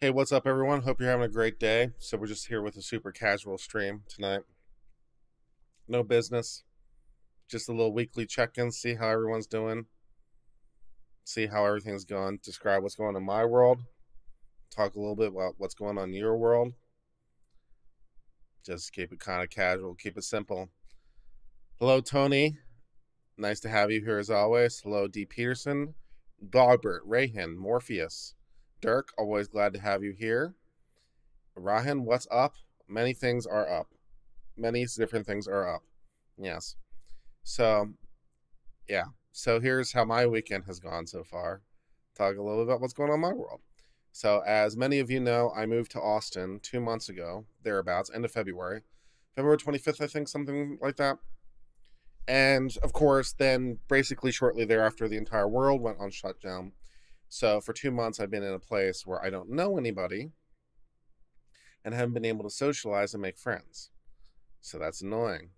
Hey, what's up, everyone? Hope you're having a great day. So, we're just here with a super casual stream tonight. No business, just a little weekly check in, see how everyone's doing, see how everything's going, describe what's going on in my world, talk a little bit about what's going on in your world. Just keep it kind of casual, keep it simple. Hello, Tony. Nice to have you here as always. Hello, D. Peterson, Dogbert, Rayhan, Morpheus, Dirk. Always glad to have you here. Rahan, what's up? Many things are up. Many different things are up. Yes. So, yeah. So here's how my weekend has gone so far. Talk a little bit about what's going on in my world. So, as many of you know, I moved to Austin 2 months ago, thereabouts, end of February. February 25th, I think, something like that. And of course, then basically shortly thereafter, the entire world went on shutdown. So for 2 months, I've been in a place where I don't know anybody and haven't been able to socialize and make friends. So that's annoying.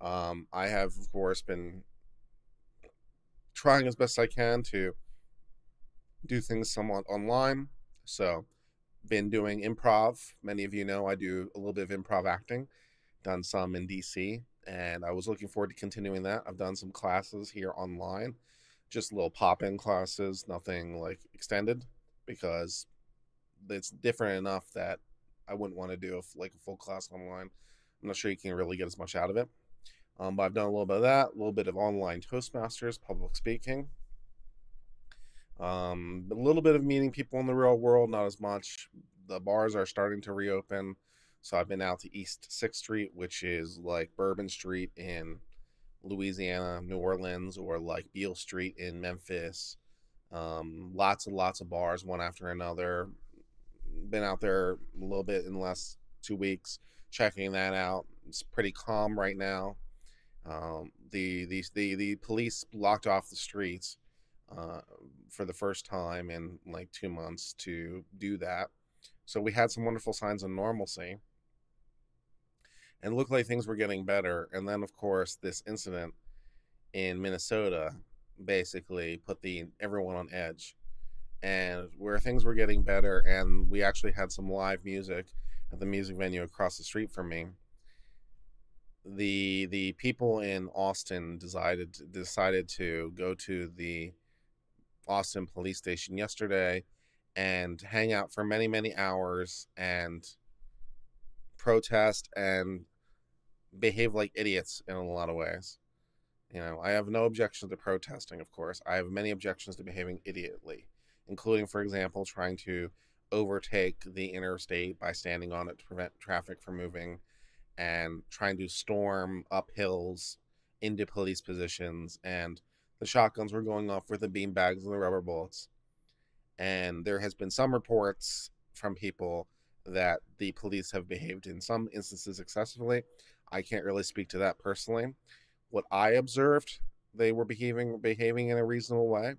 I have, of course, been trying as best I can to do things somewhat online. So, been doing improv. Many of you know I do a little bit of improv acting, done some in DC, and I was looking forward to continuing that. I've done some classes here online, just little pop in classes, nothing like extended, because it's different enough that I wouldn't want to do like a full class online. I'm not sure you can really get as much out of it. But I've done a little bit of that, a little bit of online Toastmasters, public speaking, a little bit of meeting people in the real world, not as much. The bars are starting to reopen. So I've been out to East 6th Street, which is like Bourbon Street in Louisiana, New Orleans, or like Beale Street in Memphis. Lots and lots of bars, one after another. Been out there a little bit in the last 2 weeks, checking that out. It's pretty calm right now. The police blocked off the streets for the first time in like 2 months to do that. So we had some wonderful signs of normalcy, and it looked like things were getting better. And then, of course, this incident in Minnesota basically put the everyone on edge. And where things were getting better, and we actually had some live music at the music venue across the street from me. The people in Austin decided to go to the Austin police station yesterday and hang out for many hours and protest and behave like idiots in a lot of ways. You know, I have no objections to protesting, of course. I have many objections to behaving idiotly, including, for example, trying to overtake the interstate by standing on it to prevent traffic from moving, and trying to storm up hills into police positions, and the shotguns were going off with the beanbags and the rubber bullets. And there has been some reports from people that the police have behaved in some instances excessively. I can't really speak to that personally. What I observed, they were behaving in a reasonable way,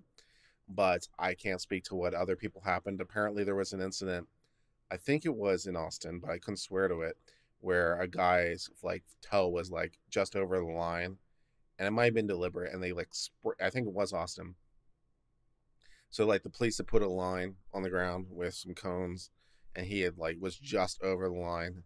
but I can't speak to what other people happened. Apparently, there was an incident, I think it was in Austin, but I couldn't swear to it, where a guy's like toe was like just over the line, and it might have been deliberate, and they like I think it was Austin. So like the police had put a line on the ground with some cones, and he had like was just over the line.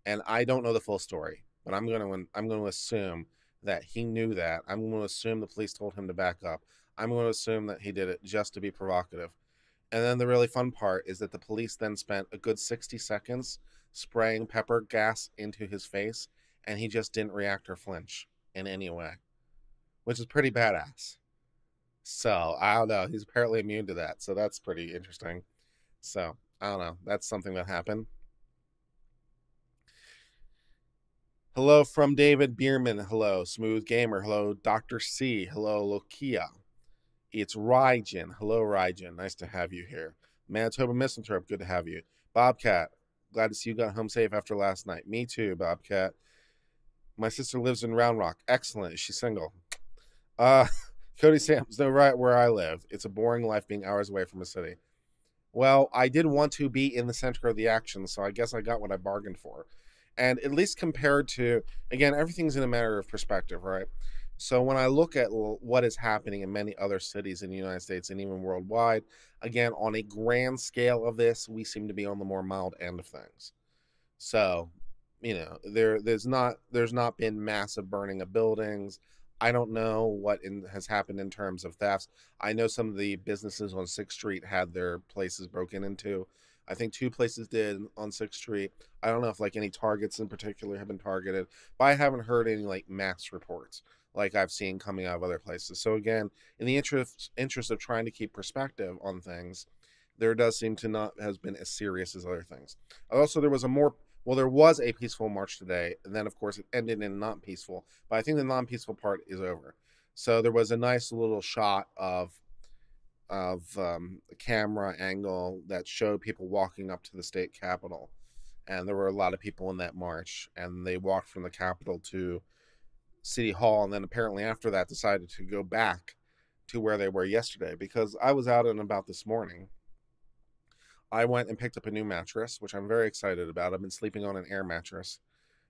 And I don't know the full story, but I'm gonna assume that he knew that. I'm going to assume the police told him to back up. I'm going to assume that he did it just to be provocative. And then the really fun part is that the police then spent a good 60 seconds spraying pepper gas into his face, and he just didn't react or flinch in any way, which is pretty badass. So, I don't know. He's apparently immune to that. So, that's pretty interesting. So, I don't know. That's something that happened. Hello from David Bierman. Hello, Smooth Gamer. Hello, Dr. C. Hello, Lokia. It's Rygen. Hello, Rygen. Nice to have you here. Manitoba Misanthrope. Good to have you. Bobcat. Glad to see you got home safe after last night. Me too, Bobcat. My sister lives in Round Rock. Excellent. Is she single? Cody Sam's no right where I live. It's a boring life being hours away from a city. Well, I did want to be in the center of the action, so I guess I got what I bargained for. And at least compared to, again, everything's in a matter of perspective, right? So when I look at what is happening in many other cities in the United States and even worldwide, again, on a grand scale of this, we seem to be on the more mild end of things. So, there's not been massive burning of buildings. I don't know what has happened in terms of thefts. I know some of the businesses on 6th Street had their places broken into. I think 2 places did on 6th Street. I don't know if like any targets in particular have been targeted, but I haven't heard any like mass reports like I've seen coming out of other places. So again, in the interest of trying to keep perspective on things, there does seem to not has been as serious as other things. Also, there was a peaceful march today, and then of course it ended in non-peaceful. But I think the non-peaceful part is over. So there was a nice little shot of a camera angle that showed people walking up to the state capitol, and there were a lot of people in that march, and they walked from the capitol to City Hall, and then apparently after that decided to go back to where they were yesterday. Because I was out and about this morning, I went and picked up a new mattress, which I'm very excited about. I've been sleeping on an air mattress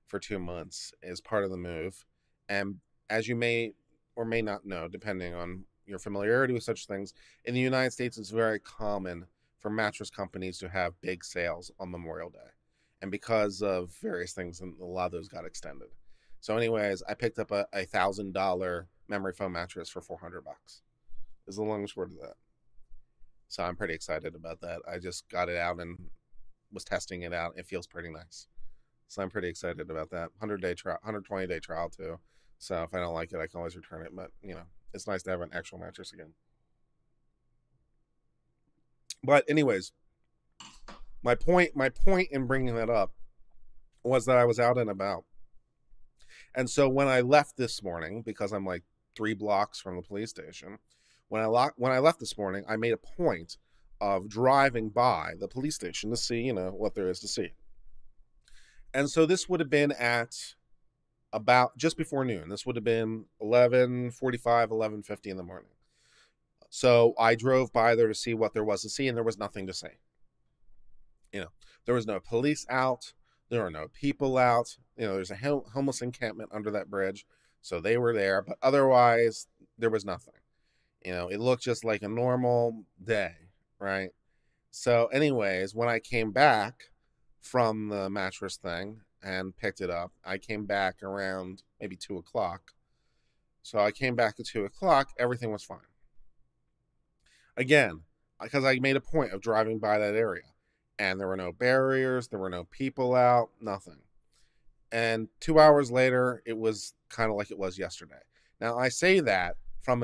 for 2 months as part of the move. And as you may or may not know, depending on your familiarity with such things, in the United States, it's very common for mattress companies to have big sales on Memorial Day. And because of various things, and a lot of those got extended. So, anyways, I picked up a $1,000 memory foam mattress for $400. Is the long and short of that. So I'm pretty excited about that. I just got it out and was testing it out. It feels pretty nice. So I'm pretty excited about that. 100-day trial, 120-day trial too. So if I don't like it, I can always return it. But, it's nice to have an actual mattress again. But anyways, my point in bringing that up was that I was out and about. And so when I left this morning, because I'm like 3 blocks from the police station, when I left this morning, I made a point of driving by the police station to see, what there is to see. And so this would have been at about just before noon. This would have been 11:45, 11:50 in the morning. So I drove by there to see what there was to see, and there was nothing to see. There was no police out. There were no people out. There's a homeless encampment under that bridge, so they were there. But otherwise, there was nothing. It looked just like a normal day, right? So anyways, when I came back from the mattress thing and picked it up, I came back around maybe 2 o'clock. So I came back at 2 o'clock, everything was fine. Again, because I made a point of driving by that area, and there were no barriers, there were no people out, nothing. And 2 hours later, it was kind of like it was yesterday. Now, I say that from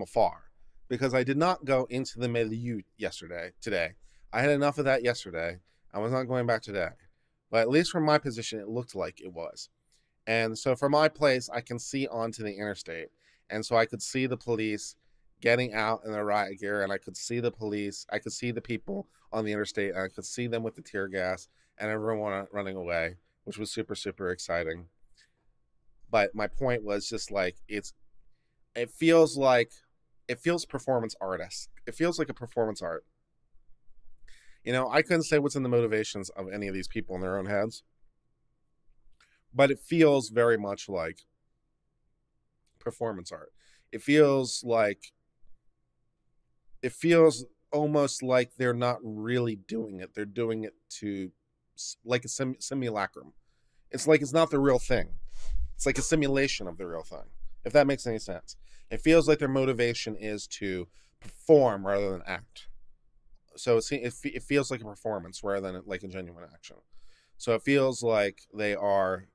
afar, because I did not go into the milieu today. I had enough of that yesterday. I was not going back today. But at least from my position, it looked like it was. And so from my place, I can see onto the interstate. And so I could see the police getting out in their riot gear, and I could see the police. I could see the people on the interstate, and I could see them with the tear gas and everyone running away, which was super, super exciting. But my point was just like, it feels performance artist. It feels like a performance art. I couldn't say what's in the motivations of any of these people in their own heads, but it feels very much like performance art. It feels almost like they're not really doing it. They're doing it to like a simulacrum. It's like it's not the real thing. It's like a simulation of the real thing, if that makes any sense. It feels like their motivation is to perform rather than act. So it feels like a performance rather than like a genuine action. So it feels like they are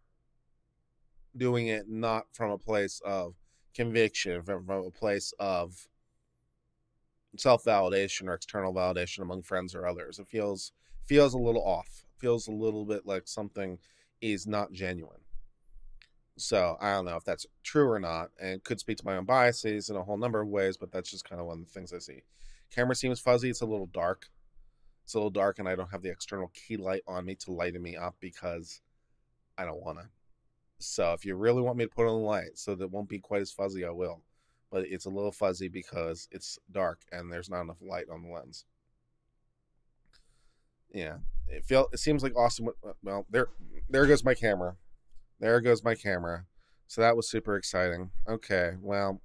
doing it not from a place of conviction, from a place of self-validation or external validation among friends or others. It feels a little off. It feels a little bit like something is not genuine. So I don't know if that's true or not, and it could speak to my own biases in a whole number of ways, but that's just kind of one of the things I see. Camera seems fuzzy. It's a little dark. And I don't have the external key light on me to light me up because I don't want to. So if you really want me to put on the light so that it won't be quite as fuzzy, I will. But it's a little fuzzy because it's dark and there's not enough light on the lens. Yeah, it seems like Austin. Well, there goes my camera. There goes my camera. So that was super exciting. Okay, well,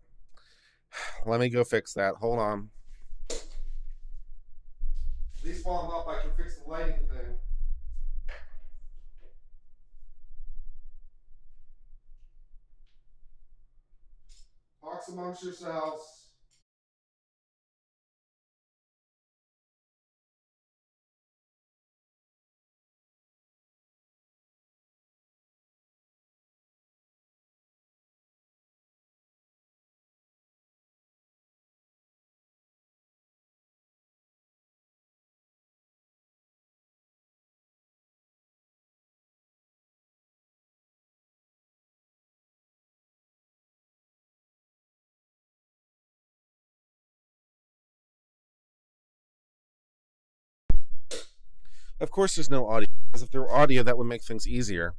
let me go fix that. Hold on. At least while I'm up, I can fix the lighting thing. Talks amongst yourselves. Of course, there's no audio, because if there were audio, that would make things easier.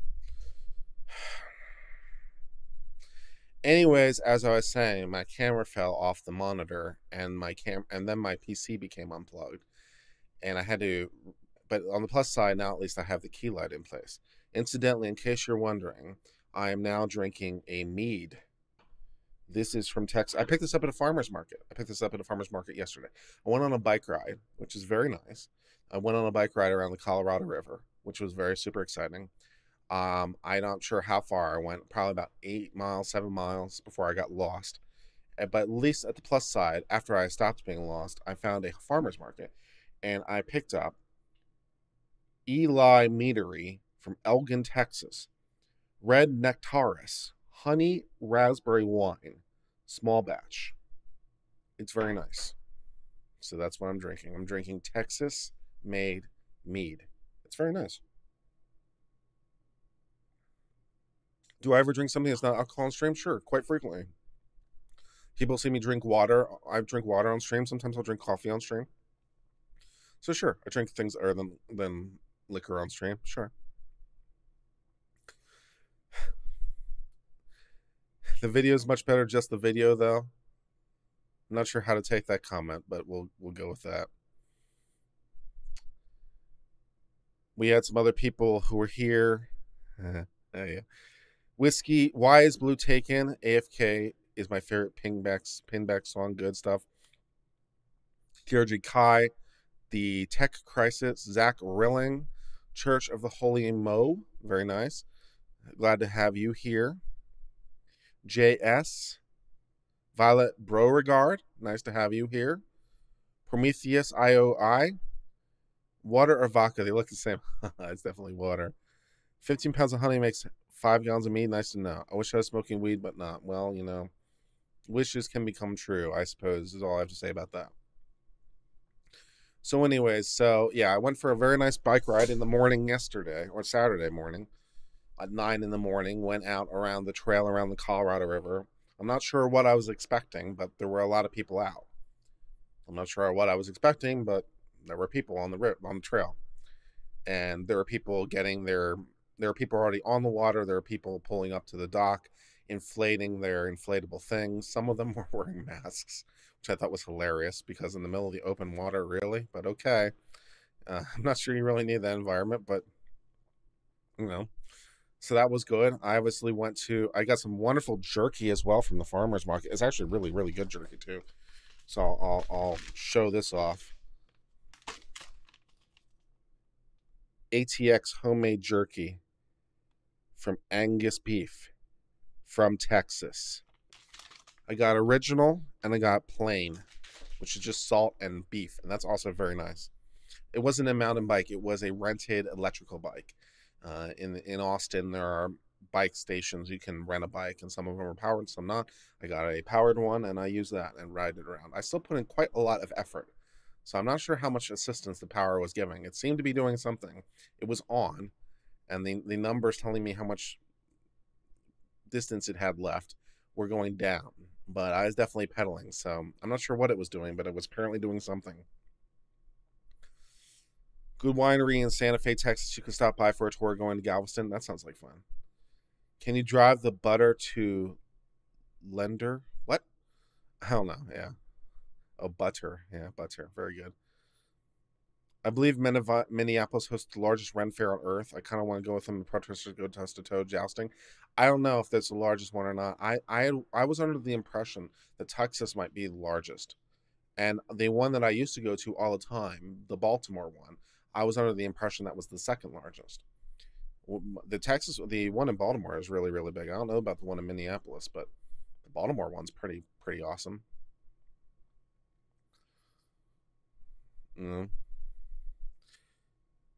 Anyways, as I was saying, my camera fell off the monitor, and then my PC became unplugged, and I had to. But on the plus side, now at least I have the key light in place. Incidentally, in case you're wondering, I am now drinking a mead. This is from Texas. I picked this up at a farmer's market. Yesterday. I went on a bike ride, which is very nice. I went on a bike ride around the Colorado River, which was very super exciting. I'm not sure how far I went, probably about 8 miles, 7 miles before I got lost. But at least at the plus side, after I stopped being lost, I found a farmer's market, and I picked up Eli Meadery from Elgin, Texas. Red Nectaris, honey raspberry wine, small batch. It's very nice. So that's what I'm drinking. I'm drinking Texas made mead. It's very nice. Do I ever drink something that's not alcohol on stream? Sure, quite frequently. People see me drink water. I drink water on stream. Sometimes I'll drink coffee on stream. So sure, I drink things other than liquor on stream. Sure. The video is much better, just the video though. I'm not sure how to take that comment, but we'll go with that. We had some other people who were here. Yeah. Whiskey, why is blue taken? AFK is my favorite pinback song. Good stuff. TRG Kai, the Tech Crisis, Zach Rilling, Church of the Holy Mo, very nice. Glad to have you here. JS, Violet Beauregard, nice to have you here. Prometheus IOI, water or vodka? They look the same. It's definitely water. 15 pounds of honey makes 5 gallons of mead. Nice to know. I wish I was smoking weed, but not. Well, wishes can become true, I suppose, is all I have to say about that. So anyways, I went for a very nice bike ride in the morning yesterday, or Saturday morning, at 9 in the morning, went out around the trail around the Colorado River. I'm not sure what I was expecting, but there were a lot of people out. I'm not sure what I was expecting, but there were people on the trail. And there were people there are people already on the water. There are people pulling up to the dock, inflating their inflatable things. Some of them were wearing masks, which I thought was hilarious, because in the middle of the open water, really? But okay. I'm not sure you really need that environment, but, So that was good. I obviously I got some wonderful jerky as well from the farmer's market. It's actually really, really good jerky, too. So I'll show this off. ATX homemade jerky from Angus beef from Texas. I got original and I got plain, which is just salt and beef, and that's also very nice. It wasn't a mountain bike, it was a rented electrical bike. In Austin, there are bike stations you can rent a bike, and some of them are powered, some not. I got a powered one, and I use that and ride it around. I still put in quite a lot of effort, so I'm not sure how much assistance the power was giving. It seemed to be doing something. It was on, and the numbers telling me how much distance it had left were going down, but I was definitely pedaling, so I'm not sure what it was doing, but it was apparently doing something. Good winery in Santa Fe, Texas. You can stop by for a tour going to Galveston. That sounds like fun. Can you drive the butter to Lender? What? I don't know. Yeah. Oh, butter. Yeah, butter. Very good. I believe Minneapolis hosts the largest Ren Fair on Earth. I kind of want to go with them. The protesters go toe to toe jousting. I don't know if that's the largest one or not. I was under the impression that Texas might be the largest, and the one that I used to go to all the time, the Baltimore one, I was under the impression that was the second largest. The one in Baltimore is really really big. I don't know about the one in Minneapolis, but the Baltimore one's pretty awesome. Mm.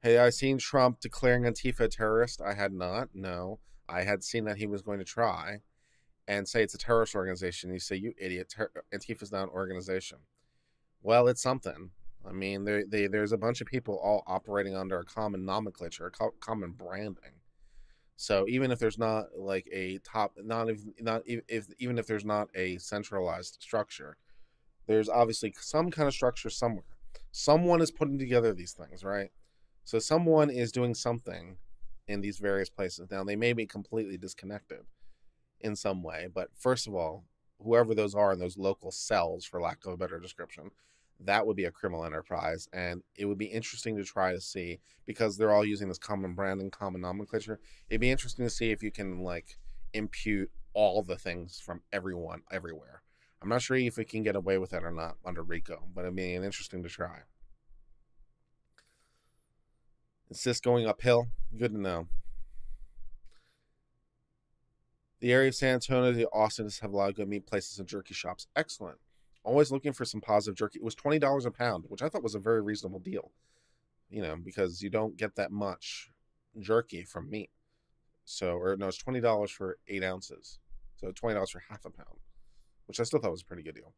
Hey, I seen Trump declaring Antifa a terrorist. I had not. No, I had seen that he was going to try and say it's a terrorist organization. You say, you idiot, Antifa's not an organization. Well, it's something. I mean, there's a bunch of people all operating under a common nomenclature, a common branding. So even if there's not like a top, not if even if there's not a centralized structure, there's obviously some kind of structure somewhere. Someone is putting together these things, right? So someone is doing something in these various places. Now they may be completely disconnected in some way, but first of all, whoever those are in those local cells, for lack of a better description, that would be a criminal enterprise, and it would be interesting to try to see, because they're all using this common branding, common nomenclature. It'd be interesting to see if you can like impute all the things from everyone everywhere. I'm not sure if we can get away with that or not under RICO, but it'd be interesting to try. Is this going uphill? Good to know. The area of San Antonio, the Austin, have a lot of good meat places and jerky shops. Excellent. Always looking for some positive jerky. It was $20 a pound, which I thought was a very reasonable deal. Because you don't get that much jerky from meat. So, or no, it's $20 for 8 ounces. So $20 for half a pound, which I still thought was a pretty good deal.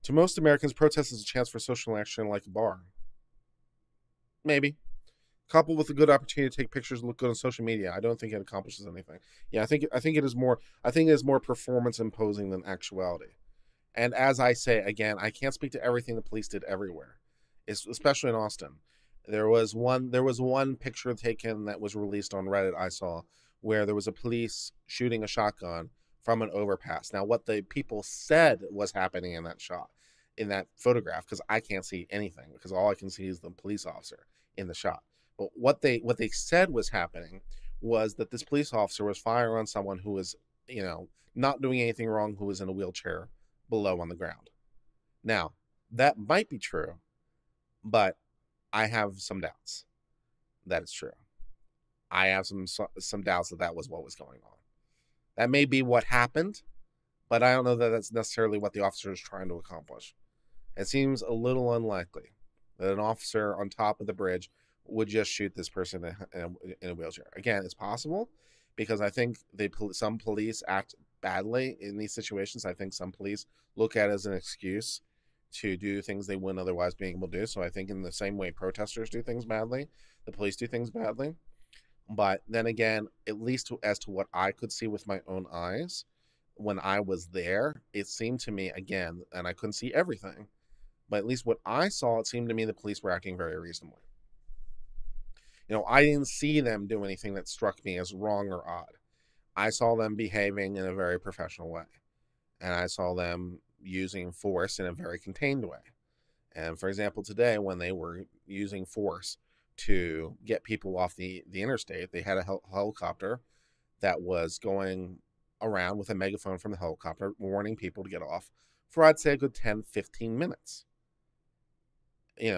To most Americans, protest is a chance for social action like a bar. Maybe. Coupled with a good opportunity to take pictures and look good on social media, I don't think it accomplishes anything. Yeah, I think it is more. I think it is more performance imposing than actuality. And as I say again, I can't speak to everything the police did everywhere, especially in Austin. There was one picture taken that was released on Reddit I saw, where there was a police shooting a shotgun from an overpass. Now, what the people said was happening in that shot, in that photograph, because I can't see anything, because all I can see is the police officer in the shot. But what they said was happening was that this police officer was firing on someone who was, not doing anything wrong, who was in a wheelchair below on the ground. Now, that might be true, but I have some doubts that it's true. I have some doubts that was what was going on. That may be what happened, but I don't know that that's necessarily what the officer is trying to accomplish. It seems a little unlikely that an officer on top of the bridge would just shoot this person in a wheelchair. Again, it's possible, because I think some police act badly in these situations. I think some police look at it as an excuse to do things they wouldn't otherwise be able to do. So I think in the same way protesters do things badly, the police do things badly. But then again, at least as to what I could see with my own eyes when I was there, it seemed to me, again, and I couldn't see everything, but at least what I saw, it seemed to me the police were acting very reasonably. I didn't see them do anything that struck me as wrong or odd. I saw them behaving in a very professional way, and I saw them using force in a very contained way. And for example, today, when they were using force to get people off the interstate, they had a helicopter that was going around with a megaphone from the helicopter warning people to get off for, I'd say, a good 10-15 minutes.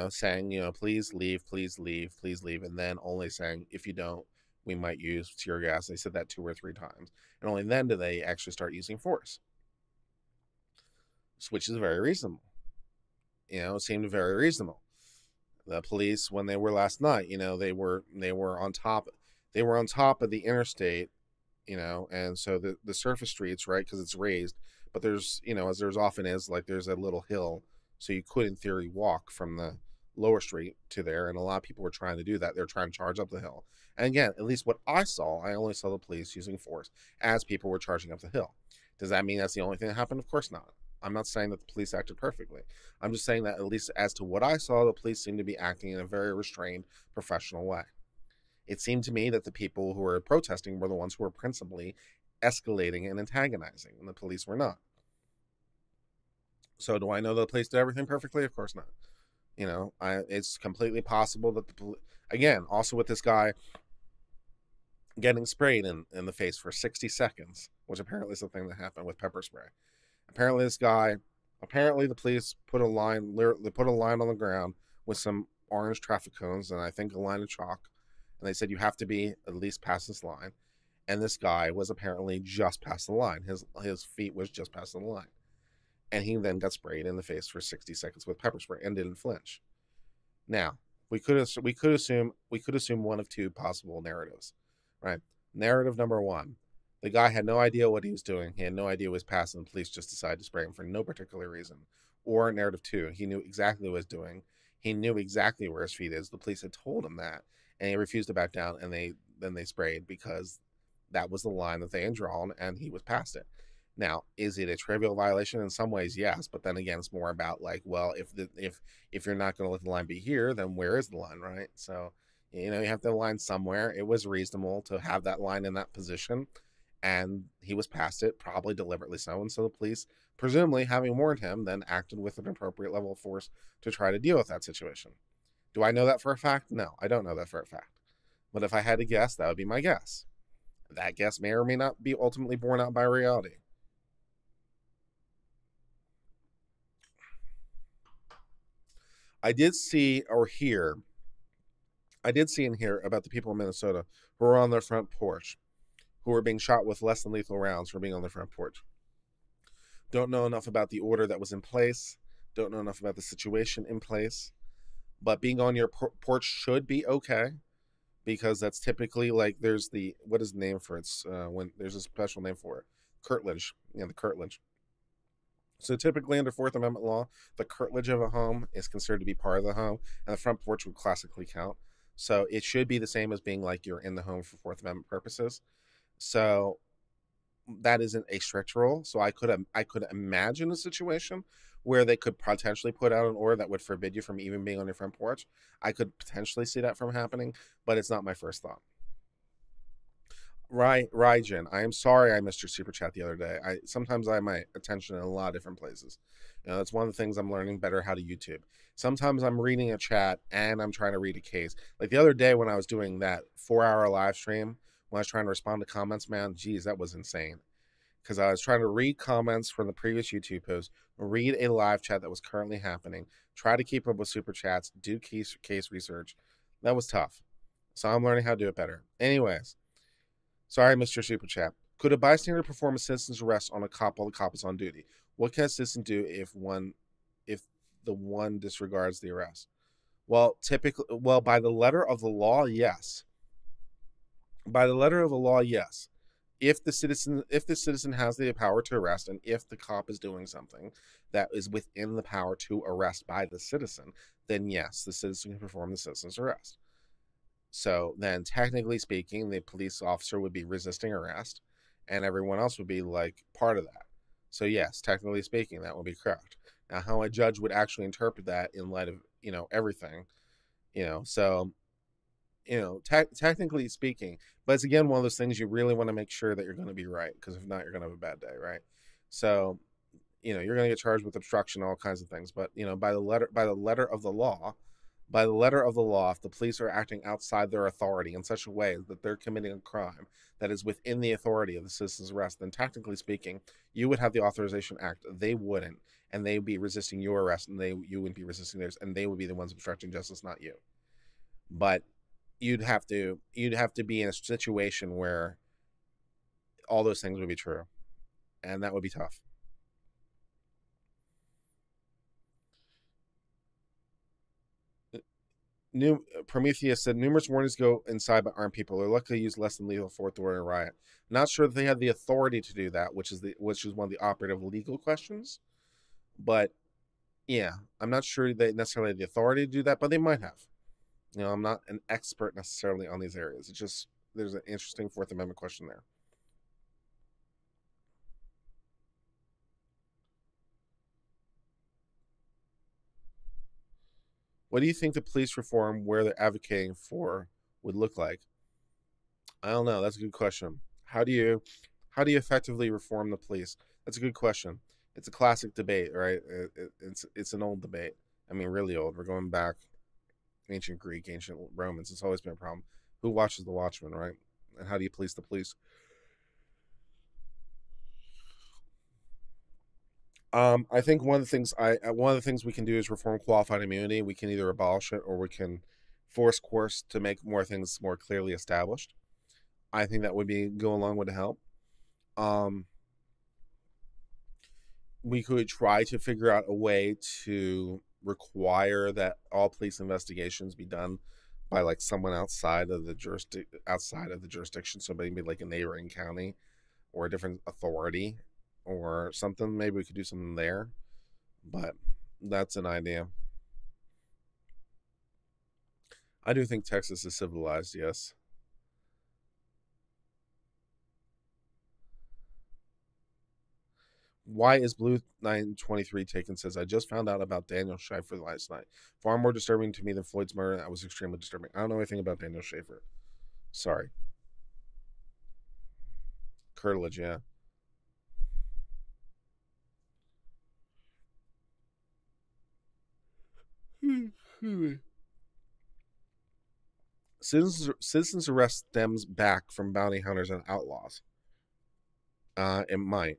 Saying, please leave, please leave, please leave, and then only saying, if you don't, we might use tear gas. They said that 2 or 3 times, and only then do they actually start using force, which is very reasonable. It seemed very reasonable. The police, when they were last night, they were on top of the interstate, and so the surface streets, right, because it's raised, but there's, as there's often is, like, there's a little hill, so you could in theory walk from the lower street to there, and a lot of people were trying to do that. They're trying to charge up the hill, and again, at least what I only saw the police using force as people were charging up the hill. Does that mean that's the only thing that happened? Of course not. I'm not saying that the police acted perfectly. I'm just saying that, at least as to what I saw, the police seemed to be acting in a very restrained, professional way. It seemed to me that the people who were protesting were the ones who were principally escalating and antagonizing, and the police were not. So do I know the police did everything perfectly? Of course not. You know, it's completely possible that again, also with this guy getting sprayed in the face for 60 seconds, which apparently is the thing that happened with pepper spray. Apparently, apparently the police put a line, they put a line on the ground with some orange traffic cones and I think a line of chalk, and they said you have to be at least past this line. And this guy was apparently just past the line. His feet was just past the line, and he then got sprayed in the face for 60 seconds with pepper spray and didn't flinch. Now, we could assume one of two possible narratives, right? Narrative number one: the guy had no idea what he was doing. He had no idea what was passing. The police just decided to spray him for no particular reason. Or narrative two: he knew exactly what he was doing. He knew exactly where his feet is. The police had told him that, and he refused to back down. And they sprayed because that was the line that they had drawn, and he was past it. Now, is it a trivial violation? In some ways, yes, but then again, it's more about like, well, if you're not going to let the line be here, then where is the line, right? So, you have the line somewhere. It was reasonable to have that line in that position, and he was past it, probably deliberately so. And so the police, presumably having warned him, then acted with an appropriate level of force to try to deal with that situation. Do I know that for a fact? No, I don't know that for a fact. But if I had to guess, that would be my guess. That guess may or may not be ultimately borne out by reality. I did see and hear about the people in Minnesota who were on their front porch, who were being shot with less than lethal rounds for being on their front porch. Don't know enough about the order that was in place. Don't know enough about the situation in place. But being on your porch should be okay, because that's typically like there's what is the name for it? When there's a special name for it, curtilage. The curtilage. So typically under Fourth Amendment law, the curtilage of a home is considered to be part of the home, and the front porch would classically count. So it should be the same as being like you're in the home for Fourth Amendment purposes. So that isn't a strict rule. So I could imagine a situation where they could potentially put out an order that would forbid you from even being on your front porch. I could potentially see that from happening, but it's not my first thought. Raijin, I am sorry I missed your super chat the other day. Sometimes I have my attention in a lot of different places. That's one of the things I'm learning better how to YouTube. Sometimes I'm reading a chat and I'm trying to read a case. Like the other day when I was doing that 4-hour live stream, when I was trying to respond to comments, man, geez, that was insane. Because I was trying to read comments from the previous YouTube post, read a live chat that was currently happening, try to keep up with super chats, do case research. That was tough. So I'm learning how to do it better. Anyways, sorry, Mr. Super Chat. Could a bystander perform a citizen's arrest on a cop while the cop is on duty? What can a citizen do if the one disregards the arrest? Well, by the letter of the law, yes. By the letter of the law, yes. If the citizen has the power to arrest, and if the cop is doing something that is within the power to arrest by the citizen, then yes, the citizen can perform the citizen's arrest. So then, technically speaking, the police officer would be resisting arrest, and everyone else would be like part of that. So yes, technically speaking, that would be correct. Now, how a judge would actually interpret that in light of everything, so technically speaking, but it's again one of those things you really want to make sure that you're going to be right, because if not, you're going to have a bad day, right? So you're going to get charged with obstruction, all kinds of things. But by the letter of the law, if the police are acting outside their authority in such a way that they're committing a crime that is within the authority of the citizen's arrest, then technically speaking, you would have the authorization act. They wouldn't, and they would be resisting your arrest, and you wouldn't be resisting theirs, and they would be the ones obstructing justice, not you. But you'd have to be in a situation where all those things would be true, and that would be tough. Prometheus said numerous warnings go inside by armed people. They're lucky to use less than lethal force during a riot. Not sure that they had the authority to do that, which is one of the operative legal questions. But yeah, I'm not sure they necessarily had the authority to do that, but they might have. I'm not an expert necessarily on these areas. It's just there's an interesting Fourth Amendment question there. What do you think the police reform where they're advocating for would look like? I don't know. That's a good question. How do you effectively reform the police? That's a good question. It's a classic debate, right? It's an old debate. I mean, really old. We're going back ancient Greek, ancient Romans. It's always been a problem. Who watches the Watchmen, right? And how do you police the police? I think one of the things we can do is reform qualified immunity. We can either abolish it or we can force courts to make more things more clearly established. I think that would be go along with the help. Um, we could try to figure out a way to require that all police investigations be done by like someone outside of the jurisdiction, so maybe like a neighboring county or a different authority or something. Maybe we could do something there, but that's an idea. I do think Texas is civilized, yes. Why is Blue 923 taken? Says, I just found out about Daniel Schaefer last night. Far more disturbing to me than Floyd's murder. That was extremely disturbing. I don't know anything about Daniel Schaefer. Sorry. Curtilage, yeah. Citizens arrest stems back from bounty hunters and outlaws. It might.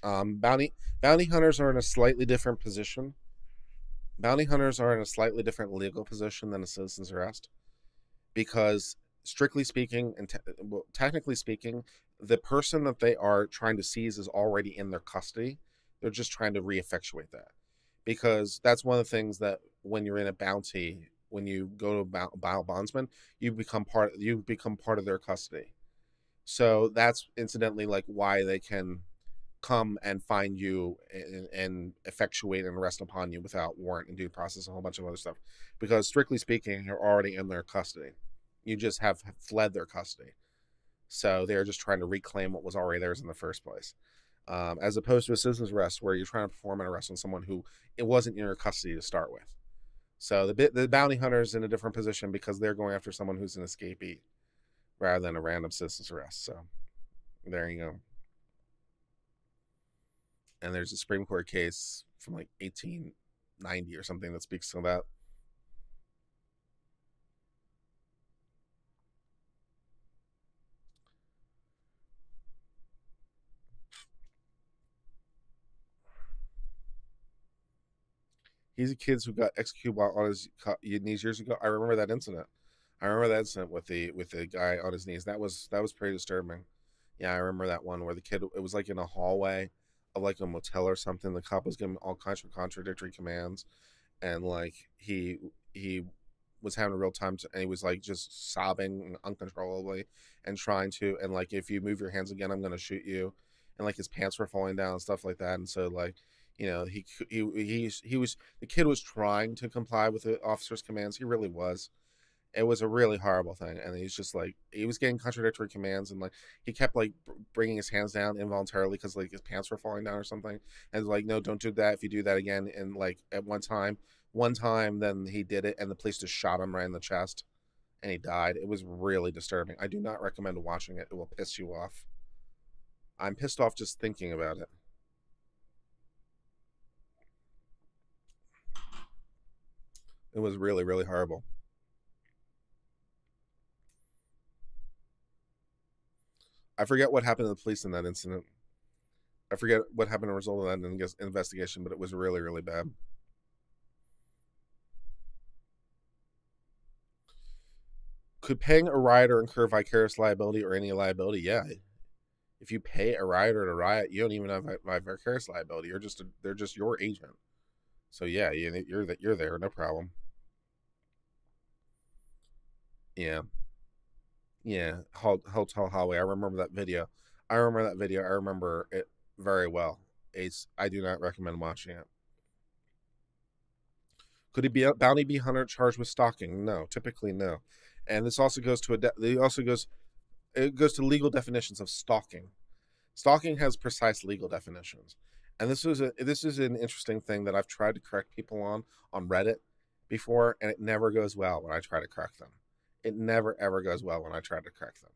Bounty hunters are in a slightly different position. Bounty hunters are in a slightly different legal position than a citizen's arrest because, strictly speaking, and technically speaking, the person that they are trying to seize is already in their custody. They're just trying to re-effectuate that because that's one of the things that when you're in a bounty, when you go to a bail bondsman, you become part of their custody. So that's incidentally like why they can come and find you and effectuate and arrest upon you without warrant and due process, a whole bunch of other stuff. Because strictly speaking, you're already in their custody. You just have fled their custody. So they're just trying to reclaim what was already theirs in the first place. As opposed to a citizen's arrest where you're trying to perform an arrest on someone who it wasn't in your custody to start with. So the bounty hunter is in a different position because they're going after someone who's an escapee rather than a random citizen's arrest. So there you go. And there's a Supreme Court case from like 1890 or something that speaks to that. He's a kid who got executed while on his knees years ago. I remember that incident. I remember that incident with the guy on his knees. That was pretty disturbing. Yeah, I remember that one where the kid, it was like in a hallway of like a motel or something. The cop was giving all kinds of contradictory commands, and like he was having a real time and he was like just sobbing uncontrollably and trying to, and like, if you move your hands again, I'm gonna shoot you, and like his pants were falling down and stuff like that. And so like, he was, the kid was trying to comply with the officer's commands. He really was. It was a really horrible thing, and he's just like, he was getting contradictory commands, and like he kept like bringing his hands down involuntarily because like his pants were falling down or something, and like, no, don't do that. If you do that again, and like at one time then he did it, and the police just shot him right in the chest, and he died. It was really disturbing. I do not recommend watching it. It will piss you off. I'm pissed off just thinking about it. It was really, really horrible. I forget what happened to the police in that incident. I forget what happened as a result of that investigation, but it was really, really bad. Could paying a rioter incur vicarious liability or any liability? Yeah. If you pay a rioter to riot, you don't even have vicarious liability. They're just your agent. So yeah, you're there, no problem. Yeah, yeah. Hotel Hallway. I remember that video. I remember it very well. I do not recommend watching it. Could he be a bounty be hunter charged with stalking? No, typically no. And this also goes to it goes to legal definitions of stalking. Stalking has precise legal definitions, and this is an interesting thing that I've tried to correct people on Reddit before, and it never goes well when I try to correct them. It never ever goes well when I try to correct them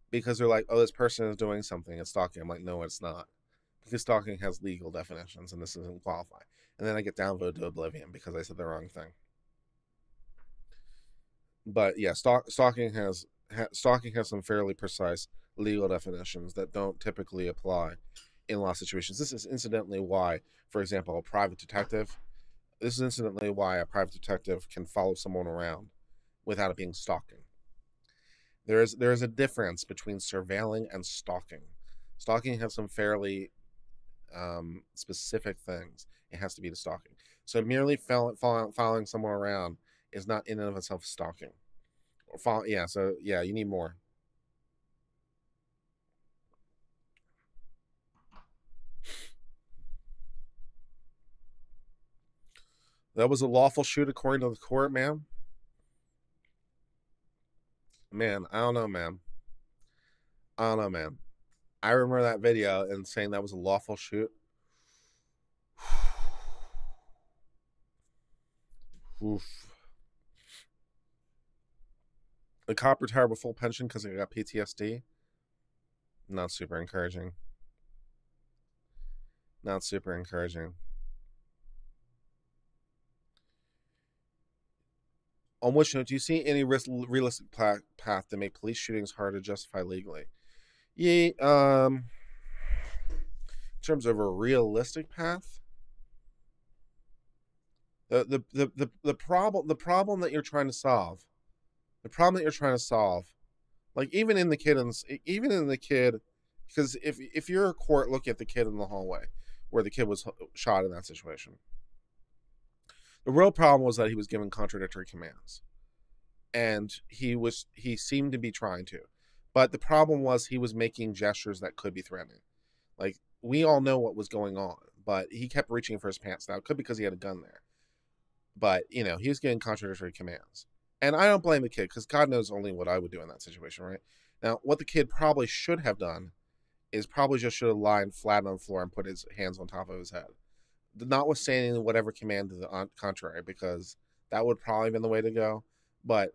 because they're like, "Oh, this person is doing something. It's stalking." I'm like, "No, it's not. because stalking has legal definitions, and this doesn't qualify. And then I get downvoted to oblivion because I said the wrong thing. But yeah, stalking has some fairly precise legal definitions that don't typically apply in law situations. This is incidentally why, for example, a private detective. This is incidentally why a private detective can follow someone around without it being stalking. There is a difference between surveilling and stalking. Stalking has some fairly specific things. It has to be the stalking. So merely following someone around is not in and of itself stalking. Yeah. So yeah, you need more. That was a lawful shoot according to the court, man. Man, I don't know, man. I don't know, man. I remember that video and saying that was a lawful shoot. Oof. The cop retired with full pension because he got PTSD. Not super encouraging. Not super encouraging. On which note, do you see any realistic path to make police shootings hard to justify legally? Yeah. In terms of a realistic path, the problem that you're trying to solve, like even in the kid, because if you're a court, look at the kid in the hallway where the kid was shot in that situation. The real problem was that he was given contradictory commands, and he seemed to be trying to, but the problem was he was making gestures that could be threatening. Like, we all know what was going on, but he kept reaching for his pants. Now, it could be because he had a gun there, but he was getting contradictory commands. And I don't blame the kid, because God knows only what I would do in that situation, right? Now, what the kid probably should have done is probably just should have lied flat on the floor and put his hands on top of his head, notwithstanding whatever command to the contrary, because that would probably have been the way to go. But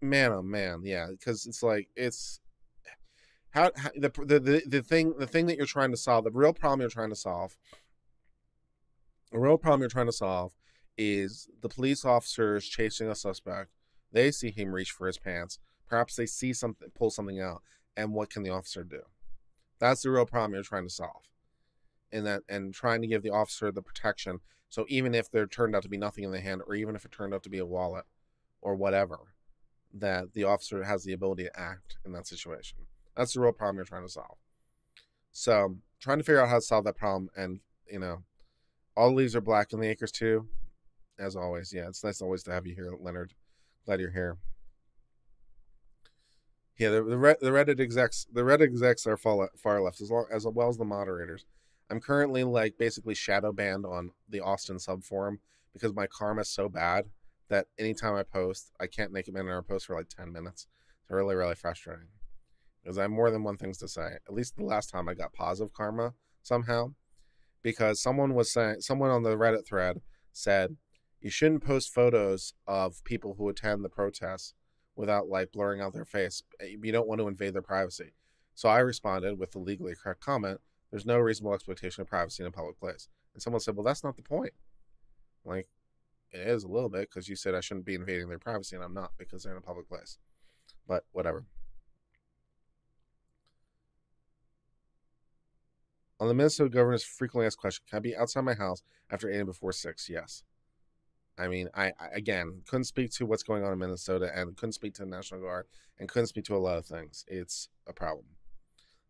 man, oh man, yeah, because it's like, it's how the thing that you're trying to solve, the real problem you're trying to solve is the police officers chasing a suspect. They see him reach for his pants. Perhaps they see something, pull something out, and what can the officer do? That's the real problem you're trying to solve, and trying to give the officer the protection. So even if there turned out to be nothing in the hand, or even if it turned out to be a wallet or whatever, that the officer has the ability to act in that situation. That's the real problem you're trying to solve. So trying to figure out how to solve that problem, and all the leaves are black in the acres too, as always. Yeah, it's nice always to have you here, Leonard. Glad you're here. Yeah, the Reddit execs are far left, as well as the moderators. I'm currently like basically shadow banned on the Austin sub forum because my karma is so bad that anytime I post, I can't make a minute or post for like 10 minutes. It's really, really frustrating because I have more than one things to say. At least the last time I got positive karma somehow, because someone on the Reddit thread said you shouldn't post photos of people who attend the protests without like blurring out their face. You don't want to invade their privacy. So I responded with the legally correct comment: there's no reasonable expectation of privacy in a public place. And someone said, well, that's not the point. Like, it is a little bit, because you said I shouldn't be invading their privacy, and I'm not, because they're in a public place. But whatever. On the Minnesota governor's frequently asked question, can I be outside my house after 8 and before 6? Yes. I mean, I again couldn't speak to what's going on in Minnesota, and couldn't speak to the National Guard, and couldn't speak to a lot of things. It's a problem.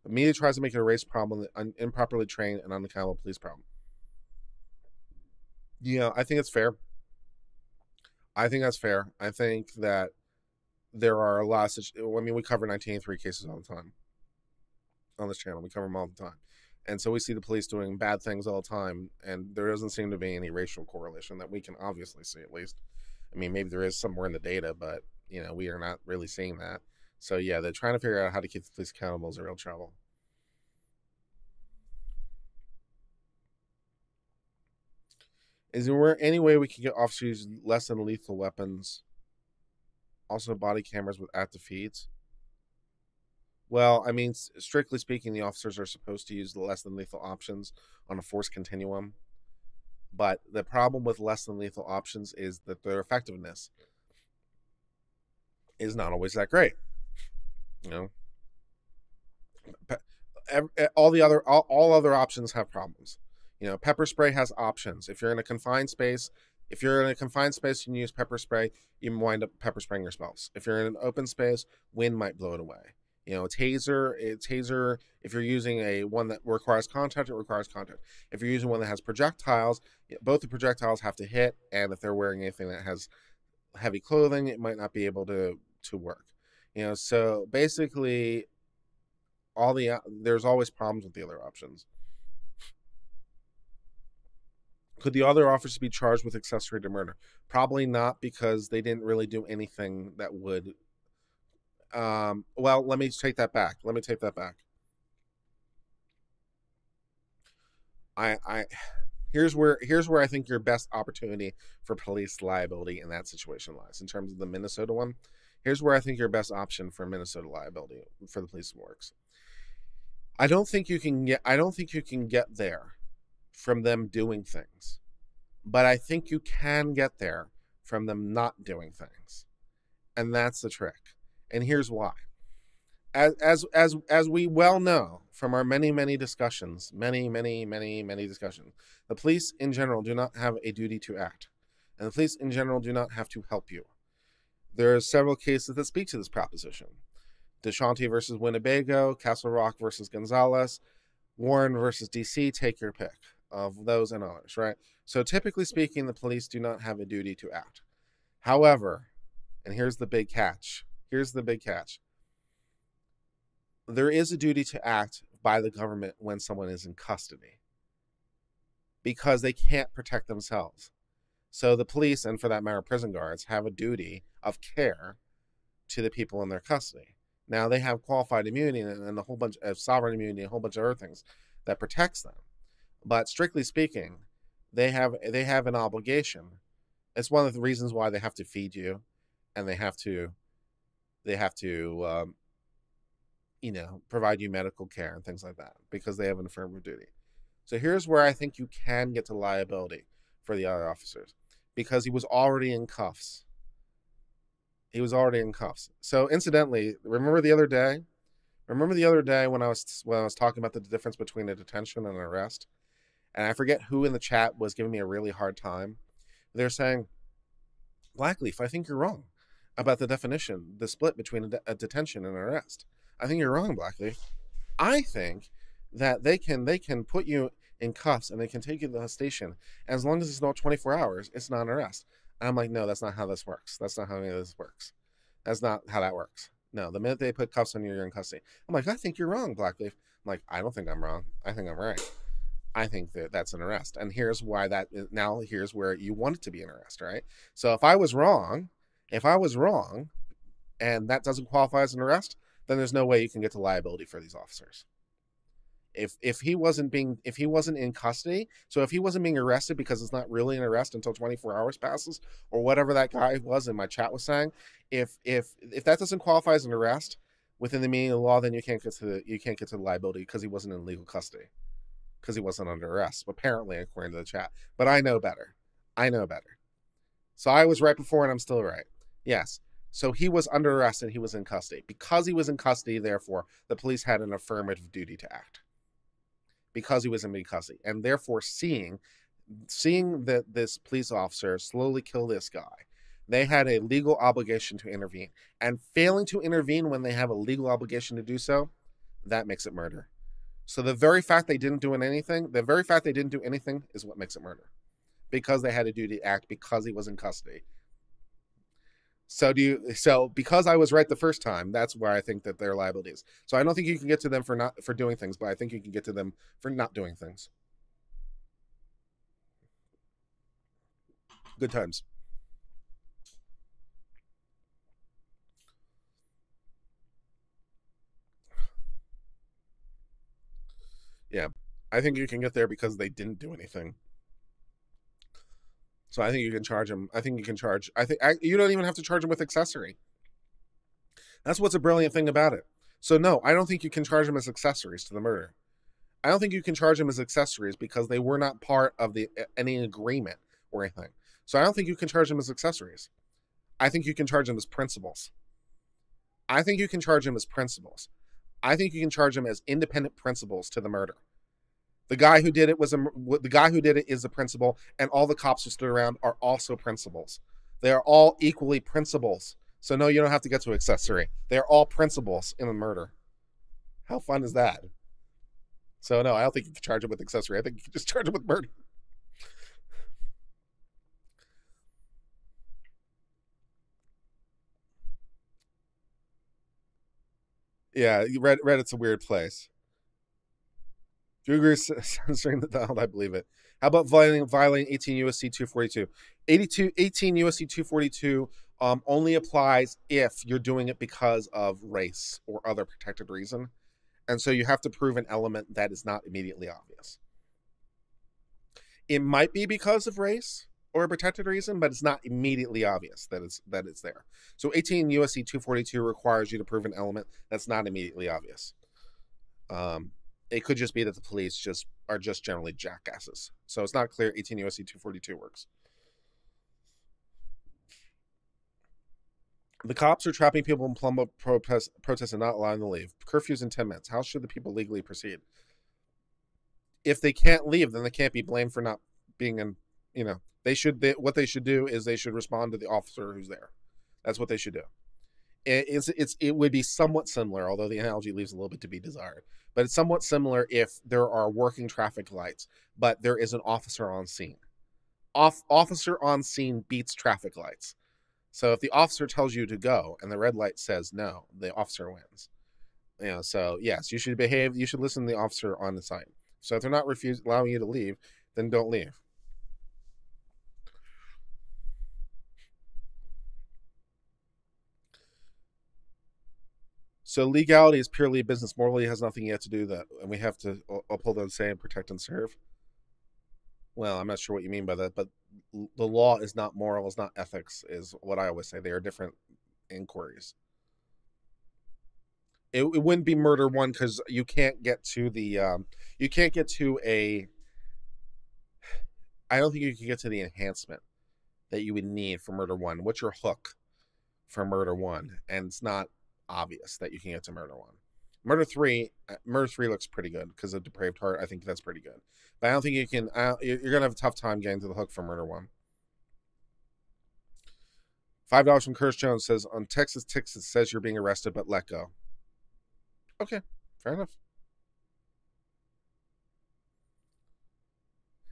The media tries to make it a race problem, an improperly trained and unaccountable police problem. I think it's fair. I think that's fair. I think that there are a lot of we cover 1983 cases all the time on this channel. We cover them all the time. And so we see the police doing bad things all the time, and there doesn't seem to be any racial correlation that we can obviously see, at least. I mean, maybe there is somewhere in the data, but, we are not really seeing that. So, yeah, they're trying to figure out how to keep the police accountable is a real trouble. Is there any way we can get officers less than lethal weapons? Also, body cameras with active feeds? Well, I mean, strictly speaking, the officers are supposed to use the less than lethal options on a force continuum. But the problem with less than lethal options is that their effectiveness is not always that great. You know, all other options have problems. You know, pepper spray has options. If you're in a confined space, and you use pepper spray, you wind up pepper spraying your spouse. If you're in an open space, wind might blow it away. You know, taser. If you're using a one that requires contact, it requires contact. If you're using one that has projectiles, both the projectiles have to hit, and if they're wearing anything that has heavy clothing, it might not be able to work. You know, so basically, there's always problems with the other options. Could the other officers be charged with accessory to murder? Probably not, because they didn't really do anything that would. Well, let me take that back. I here's where I think your best opportunity for police liability in that situation lies. In terms of the Minnesota one, here's where I think your best option for Minnesota liability for the police works. I don't think you can get there from them doing things, but I think you can get there from them not doing things, and that's the trick. And here's why. As we well know from our many discussions, many discussions, the police in general do not have a duty to act, and the police in general do not have to help you. There are several cases that speak to this proposition: DeShanti versus Winnebago, Castle Rock versus Gonzalez, Warren versus DC. Take your pick of those and others, right? So typically speaking, the police do not have a duty to act. However, and here's the big catch. There is a duty to act by the government when someone is in custody, because they can't protect themselves. So the police, and for that matter, prison guards, have a duty of care to the people in their custody. Now, they have qualified immunity and a whole bunch of sovereign immunity, a whole bunch of other things that protects them. But strictly speaking, they have an obligation. It's one of the reasons why they have to feed you, and they have to provide you medical care and things like that, because they have an affirmative duty. So here's where I think you can get to liability for the other officers, because he was already in cuffs. So incidentally, remember the other day when I was talking about the difference between a detention and an arrest, and I forget who in the chat was giving me a really hard time. They're saying, Blackleaf, I think you're wrong about the definition, the split between a detention and an arrest. I think you're wrong, Blackleaf. I think that they can put you in cuffs and they can take you to the station, and as long as it's not 24 hours, it's not an arrest. And I'm like, no, that's not how this works. That's not how any of this works. That's not how that works. No, the minute they put cuffs on you, you're in custody. I'm like, I think you're wrong, Blackleaf. I'm like, I don't think I'm wrong. I think I'm right. I think that's an arrest. And here's why here's where you want it to be an arrest, right? So if I was wrong, and that doesn't qualify as an arrest, then there's no way you can get to liability for these officers. If he wasn't in custody, so if he wasn't being arrested, because it's not really an arrest until 24 hours passes, or whatever that guy was in my chat was saying, if that doesn't qualify as an arrest within the meaning of the law, then you can't get to the liability, because he wasn't in legal custody, because he wasn't under arrest, apparently, according to the chat. But I know better. So I was right before, and I'm still right. Yes. So he was under arrest and he was in custody. Because he was in custody, therefore, the police had an affirmative duty to act, because he was in custody. And therefore, seeing that this police officer slowly kill this guy, they had a legal obligation to intervene. And failing to intervene when they have a legal obligation to do so, that makes it murder. So the very fact they didn't do anything is what makes it murder, because they had a duty to act, because he was in custody. So because I was right the first time, that's where I think that their liability is. So I don't think you can get to them for doing things, but I think you can get to them for not doing things. Good times. Yeah, I think you can get there because they didn't do anything. So I think you can charge them. I think you can charge. You don't even have to charge them with accessory. That's what's a brilliant thing about it. So no, I don't think you can charge them as accessories to the murder. I don't think you can charge them as accessories because they were not part of any agreement or anything. So I don't think you can charge them as accessories. I think you can charge them as principals. I think you can charge them as principals. I think you can charge them as independent principals to the murder. The guy who did it is a principal, and all the cops who stood around are also principals. They are all equally principals. So no, you don't have to get to accessory. They are all principals in a murder. How fun is that? So no, I don't think you can charge them with accessory. I think you can just charge them with murder. Yeah, Reddit's a weird place. Do you agree with censoring the dial? I believe it. How about violating 18 USC 242? 18 USC 242 only applies if you're doing it because of race or other protected reason. And so you have to prove an element that is not immediately obvious. It might be because of race or a protected reason, but it's not immediately obvious that it's there. So 18 USC 242 requires you to prove an element that's not immediately obvious. It could just be that the police are generally jackasses. So it's not clear 18 USC 242 works. The cops are trapping people in Plumbo protests and not allowing them to leave. Curfew's in 10 minutes. How should the people legally proceed? If they can't leave, then they can't be blamed for not being in, what they should do is they should respond to the officer who's there. That's what they should do. It would be somewhat similar, although the analogy leaves a little bit to be desired. But it's somewhat similar if there are working traffic lights, but there is an officer on scene. Officer on scene beats traffic lights. So if the officer tells you to go and the red light says no, the officer wins. So yes, you should behave. You should listen to the officer on the site. So if they're not allowing you to leave, then don't leave. So legality is purely business. Morally has nothing yet to do that, and we have to uphold and say and protect and serve. Well, I'm not sure what you mean by that, but the law is not moral, is not ethics, is what I always say. They are different inquiries. It wouldn't be murder one because you can't get to I don't think you can get to the enhancement that you would need for murder one. What's your hook for murder one? And it's not obvious that you can get to murder one. Murder three looks pretty good because of depraved heart. I think that's pretty good, but I don't think you can. You're gonna have a tough time getting to the hook for murder one. $5 from Curtis Jones says on Texas Ticks it says you're being arrested but let go. Okay, fair enough.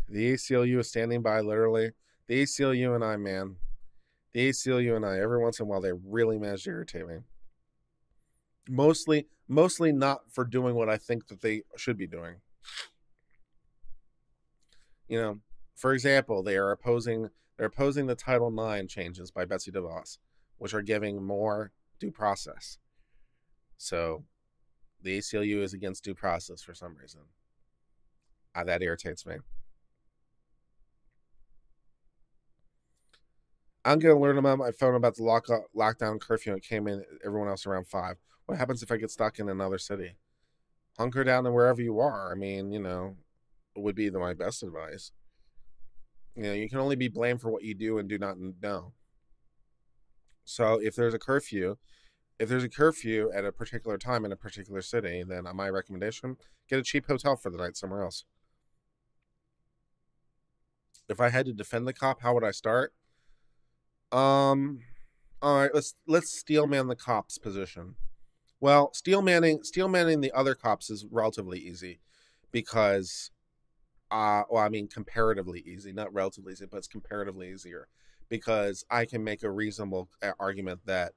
The ACLU is standing by, literally. The ACLU and I, man. The ACLU and I, every once in a while, they really manage to irritate me. Mostly not for doing what I think that they should be doing. For example, they're opposing the Title IX changes by Betsy DeVos, which are giving more due process. So the ACLU is against due process for some reason. That irritates me. I'm going to learn about my phone about the lockdown curfew. It came in everyone else around 5. What happens if I get stuck in another city? Hunker down and wherever you are. I mean, would be my best advice. You can only be blamed for what you do and do not know. So if there's a curfew at a particular time in a particular city, then my recommendation, get a cheap hotel for the night somewhere else. If I had to defend the cop, how would I start? All right, let's steelman the cop's position. Well, steelmanning the other cops is relatively easy because comparatively easy, not relatively easy, but it's comparatively easier because I can make a reasonable argument that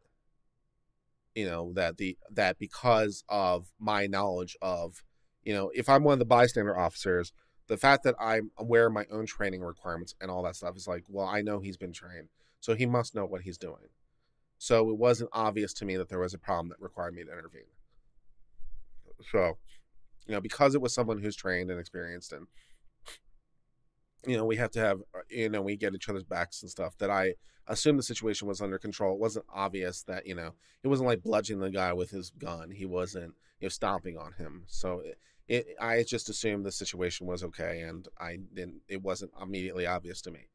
that because of my knowledge of, if I'm one of the bystander officers, the fact that I'm aware of my own training requirements and all that stuff is like, well, I know he's been trained, so he must know what he's doing. So it wasn't obvious to me that there was a problem that required me to intervene. So, because it was someone who's trained and experienced, and we have to have, we get each other's backs and stuff. That I assume the situation was under control. It wasn't obvious that, it wasn't like bludgeoning the guy with his gun. He wasn't, stomping on him. So I just assumed the situation was okay, and it wasn't immediately obvious to me.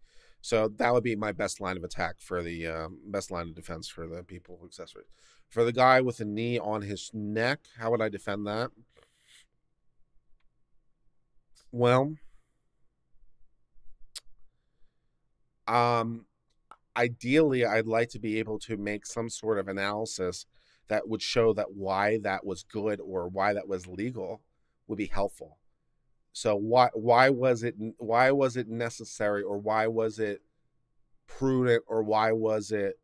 So that would be my best line of attack for the best line of defense for the people accessories. For the guy with a knee on his neck, how would I defend that? Well, um, ideally, I'd like to be able to make some sort of analysis that would show that why that was good or why that was legal would be helpful. So why was it necessary, or why was it prudent, or why was it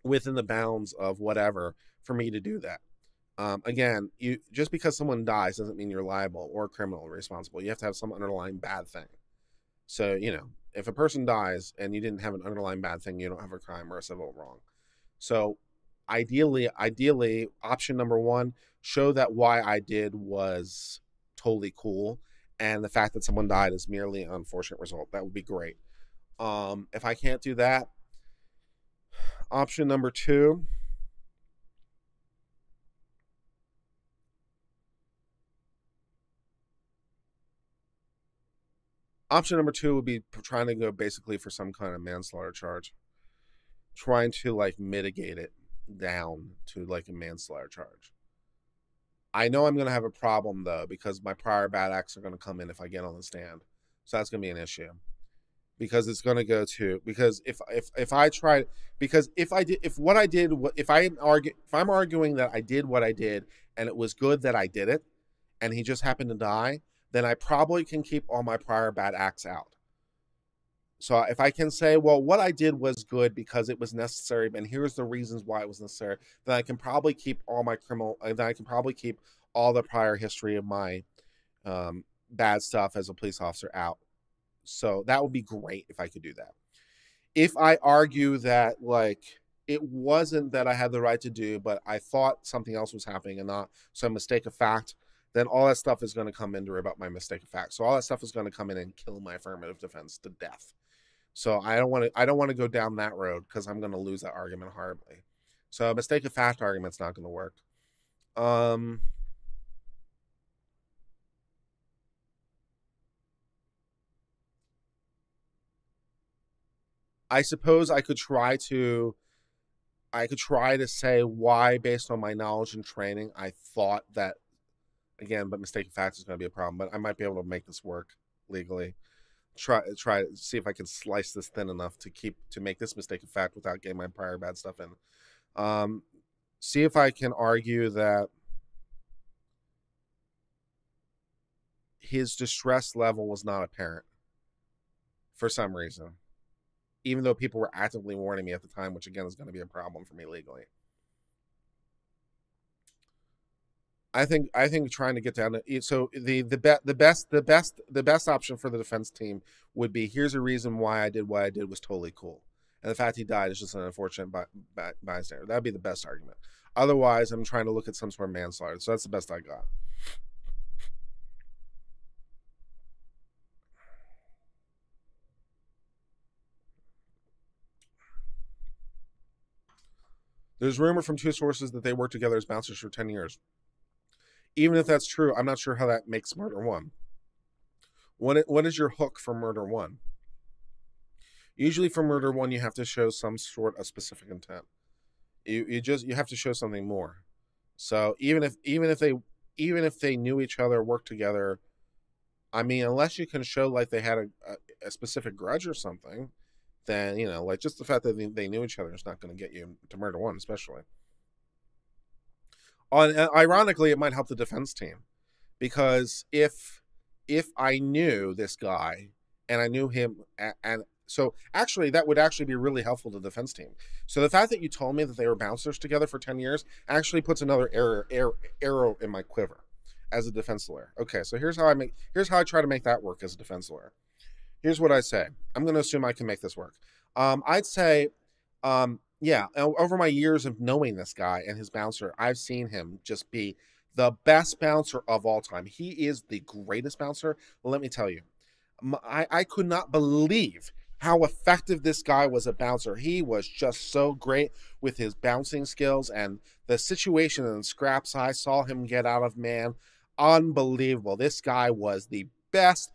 within the bounds of whatever for me to do that? Again, you just because someone dies doesn't mean you're liable or criminal or responsible. You have to have some underlying bad thing. So, if a person dies and you didn't have an underlying bad thing, you don't have a crime or a civil wrong. So ideally, option number one, show that why I did was totally cool, and the fact that someone died is merely an unfortunate result. That would be great. If I can't do that, option number two, would be trying to go basically for some kind of manslaughter charge, trying to like mitigate it down to like a manslaughter charge. I know I'm going to have a problem though, because my prior bad acts are going to come in if I get on the stand. So that's going to be an issue, because it's going to go to, because if I try, because if I'm arguing that I did what I did and it was good that I did it and he just happened to die, then I probably can keep all my prior bad acts out. So if I can say, well, what I did was good because it was necessary, and here's the reasons why it was necessary, then I can probably keep all my all the prior history of my bad stuff as a police officer out. So that would be great if I could do that. If I argue that like it wasn't that I had the right to do, but I thought something else was happening and not some mistake of fact, then all that stuff is going to come in to rebut my mistake of fact. So all that stuff is going to come in and kill my affirmative defense to death. So I don't want to go down that road, because I'm going to lose that argument horribly. So a mistake of fact argument's not going to work. I suppose I could try to say why, based on my knowledge and training, I thought that, again, but mistake of fact is going to be a problem. But I might be able to make this work legally. Try to see if I can slice this thin enough to make this mistake of fact without getting my prior bad stuff in. See if I can argue that his distress level was not apparent for some reason, even though people were actively warning me at the time, which again is going to be a problem for me legally. I think trying to get down to, so the best option for the defense team would be, here's a reason why I did what I did was totally cool, and the fact he died is just an unfortunate bystander. That'd be the best argument. Otherwise, I'm trying to look at some sort of manslaughter. So that's the best I got. There's rumor from two sources that they worked together as bouncers for 10 years. Even if that's true, I'm not sure how that makes murder one. What is your hook for murder one? Usually for murder one, you have to show some sort of specific intent. You have to show something more. So even if they knew each other, worked together, I mean, unless you can show like they had a specific grudge or something, then like just the fact that they knew each other is not going to get you to murder one, especially. Ironically, it might help the defense team, because if I knew this guy and I knew him, and so actually that would actually be really helpful to the defense team. So the fact that you told me that they were bouncers together for 10 years actually puts another arrow in my quiver as a defense lawyer. Okay, so here's how I try to make that work as a defense lawyer. Here's what I say. I'm going to assume I can make this work. I'd say, yeah, over my years of knowing this guy and his bouncer, I've seen him just be the best bouncer of all time. He is the greatest bouncer. Let me tell you, I could not believe how effective this guy was a bouncer. He was just so great with his bouncing skills and the situation and scraps I saw him get out of, man. Unbelievable. This guy was the best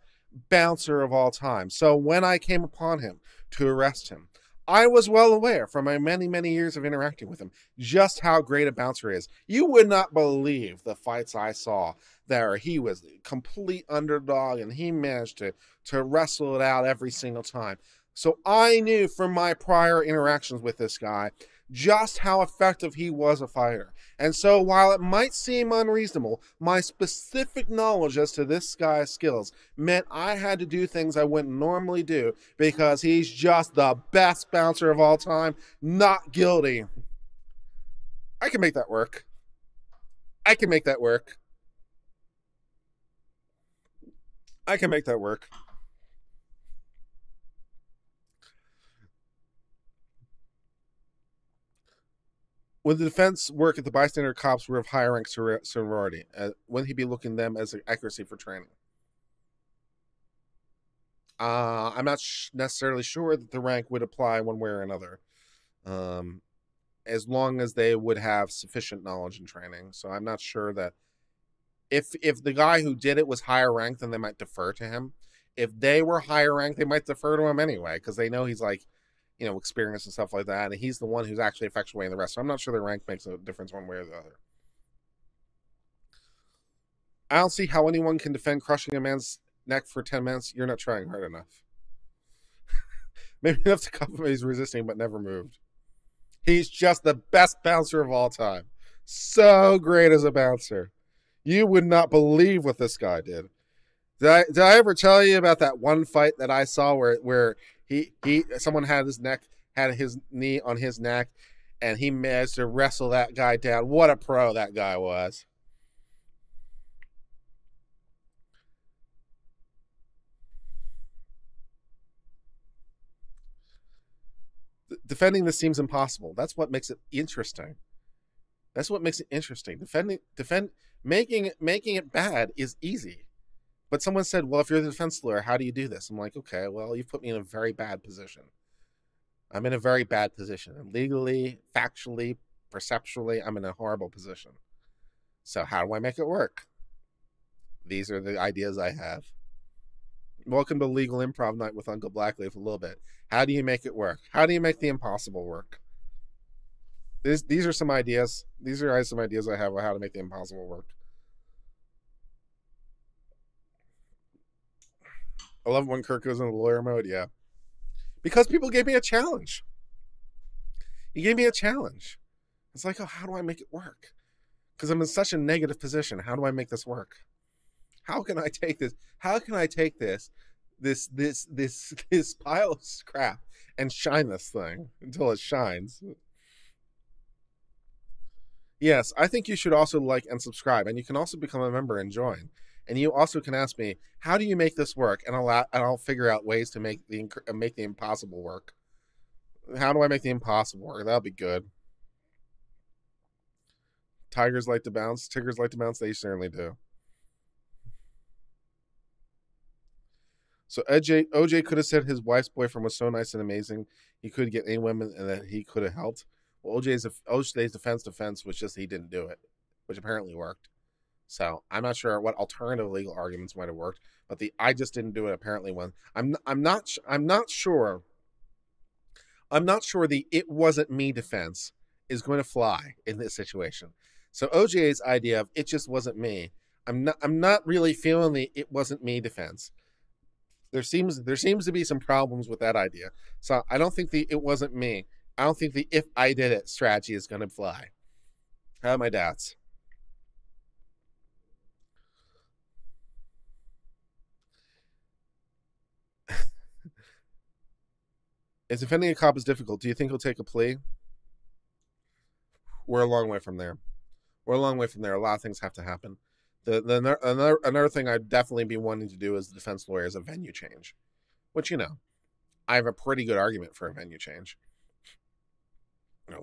bouncer of all time. So when I came upon him to arrest him, I was well aware from my many, many years of interacting with him just how great a bouncer is. You would not believe the fights I saw there. He was a complete underdog and he managed to wrestle it out every single time. So I knew from my prior interactions with this guy just how effective he was a fighter. And so while it might seem unreasonable, my specific knowledge as to this guy's skills meant I had to do things I wouldn't normally do because he's just the best bouncer of all time. Not guilty. I can make that work. I can make that work. I can make that work. Would the defense work if the bystander cops were of higher rank seniority? Wouldn't he be looking them as an accuracy for training? I'm not necessarily sure that the rank would apply one way or another, as long as they would have sufficient knowledge and training. So I'm not sure that if the guy who did it was higher ranked, then they might defer to him. If they were higher ranked, they might defer to him anyway because they know he's like, experience and stuff like that, and he's the one who's actually effectuating the rest. So I'm not sure the rank makes a difference one way or the other. I don't see how anyone can defend crushing a man's neck for 10 minutes. You're not trying hard enough. Maybe enough to cover he's resisting but never moved. He's just the best bouncer of all time. So great as a bouncer. You would not believe what this guy did. Did I ever tell you about that one fight that I saw where someone had his knee on his neck and he managed to wrestle that guy down? What a pro that guy was. Defending this seems impossible. That's what makes it interesting. That's what makes it interesting. Making it bad is easy. But someone said, well, if you're the defense lawyer, how do you do this? I'm like, okay, well, you've put me in a very bad position. I'm in a very bad position. Legally, factually, perceptually, I'm in a horrible position. So how do I make it work? These are the ideas I have. Welcome to Legal Improv Night with Uncle Blackleaf a little bit. How do you make it work? How do you make the impossible work? These are some ideas. These are some ideas I have of how to make the impossible work. I love when Kirk goes into lawyer mode. Yeah. Because people gave me a challenge. He gave me a challenge. It's like, oh, how do I make it work? Because I'm in such a negative position. How do I make this work? How can I take this? How can I take this pile of scrap and shine this thing until it shines? Yes, I think you should also like and subscribe, and you can also become a member and join. And you also can ask me, how do you make this work? And I'll figure out ways to make the impossible work. How do I make the impossible work? That'll be good. Tigers like to bounce. Tigers like to bounce. They certainly do. So OJ could have said his wife's boyfriend was so nice and amazing, he could get any women and that he could have helped. Well, OJ's defense was just he didn't do it, which apparently worked. So I'm not sure what alternative legal arguments might have worked, but the I just didn't do it apparently one. I'm not sure the it wasn't me defense is going to fly in this situation. So OJ's idea of it just wasn't me, I'm not really feeling the it wasn't me defense. There seems to be some problems with that idea. So I don't think the it wasn't me. I don't think the if I did it strategy is going to fly. I have my doubts. If defending a cop is difficult, do you think he'll take a plea? We're a long way from there. A lot of things have to happen. Another thing I'd definitely be wanting to do as a defense lawyer is a venue change, which, I have a pretty good argument for a venue change.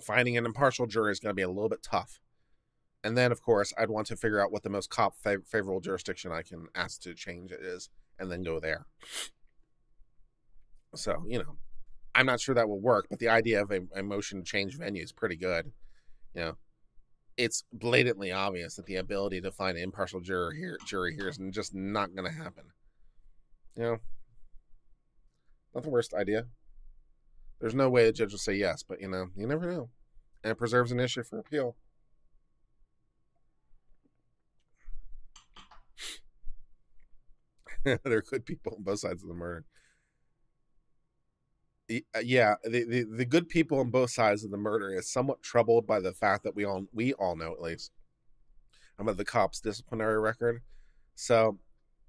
Finding an impartial jury is going to be a little bit tough. And then, of course, I'd want to figure out what the most cop favorable jurisdiction I can ask to change it is and then go there. So, I'm not sure that will work, but the idea of a motion to change venue is pretty good. It's blatantly obvious that the ability to find an impartial jury here is just not going to happen. Not the worst idea. There's no way a judge will say yes, but you never know. And it preserves an issue for appeal. There are good people on both sides of the murder. Yeah, the good people on both sides of the murder is somewhat troubled by the fact that we all know, at least, about the cops' disciplinary record. So,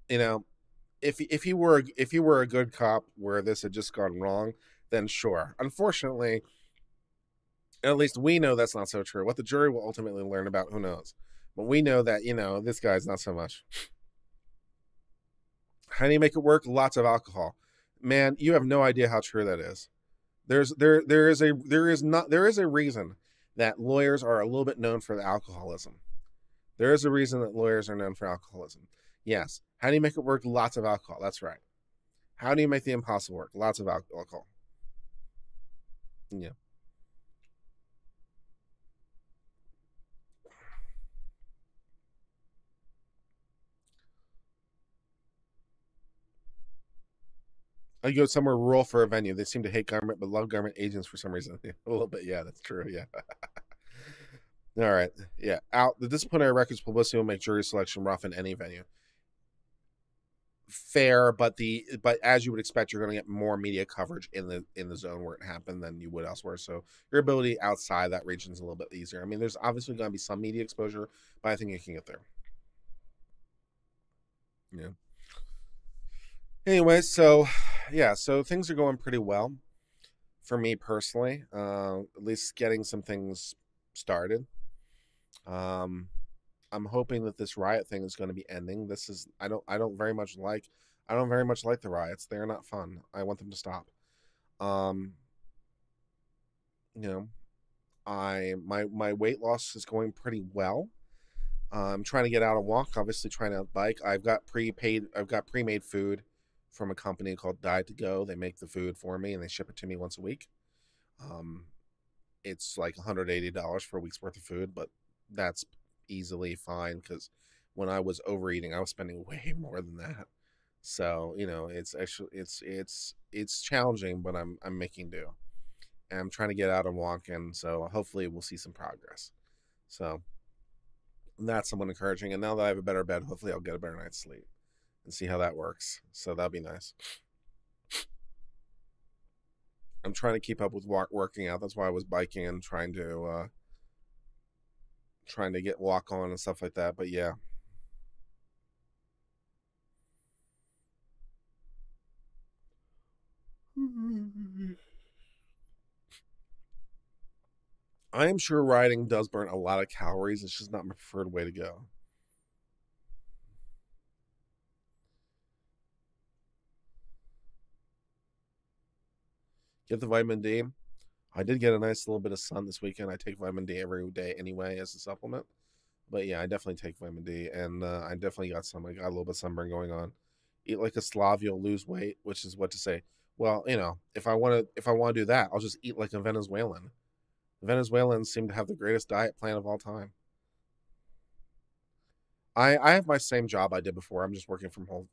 if you were a good cop where this had just gone wrong, then sure. Unfortunately, at least we know that's not so true. What the jury will ultimately learn about, who knows? But we know that this guy's not so much. How do you make it work? Lots of alcohol. Man, you have no idea how true that is. There is a reason that lawyers are a little bit known for the alcoholism. There is a reason that lawyers are known for alcoholism. Yes. How do you make it work? Lots of alcohol. That's right. How do you make the impossible work? Lots of alcohol. Yeah. I go somewhere rural for a venue. They seem to hate government, but love government agents for some reason. A little bit. Yeah, that's true. Yeah. All right. Yeah. The disciplinary records publicity will make jury selection rough in any venue. Fair, but as you would expect, you're going to get more media coverage in the zone where it happened than you would elsewhere. So your ability outside that region is a little bit easier. I mean, there's obviously going to be some media exposure, but I think you can get there. Yeah. Anyway, so things are going pretty well for me personally. At least getting some things started. I'm hoping that this riot thing is going to be ending. I don't very much like the riots. They're not fun. I want them to stop. My weight loss is going pretty well. I'm trying to get out and walk, obviously trying to bike. I've got pre-made food from a company called Diet to Go. They make the food for me and they ship it to me once a week. It's like $180 for a week's worth of food, but that's easily fine because when I was overeating, I was spending way more than that. So it's actually it's challenging, but I'm making do, and I'm trying to get out and walk, and so hopefully we'll see some progress. So that's somewhat encouraging. And now that I have a better bed, hopefully I'll get a better night's sleep and see how that works. So that'll be nice. I'm trying to keep up with working out. That's why I was biking and trying to get walk on and stuff like that. But yeah. I am sure riding does burn a lot of calories. It's just not my preferred way to go. Get the vitamin D. I did get a nice little bit of sun this weekend. I take vitamin D every day anyway as a supplement. But yeah, I definitely take vitamin D, and I definitely got some. I got a little bit of sunburn going on. Eat like a Slav, you'll lose weight, which is what to say. Well, if I want to do that, I'll just eat like a Venezuelan. Venezuelans seem to have the greatest diet plan of all time. I have my same job I did before. I'm just working from home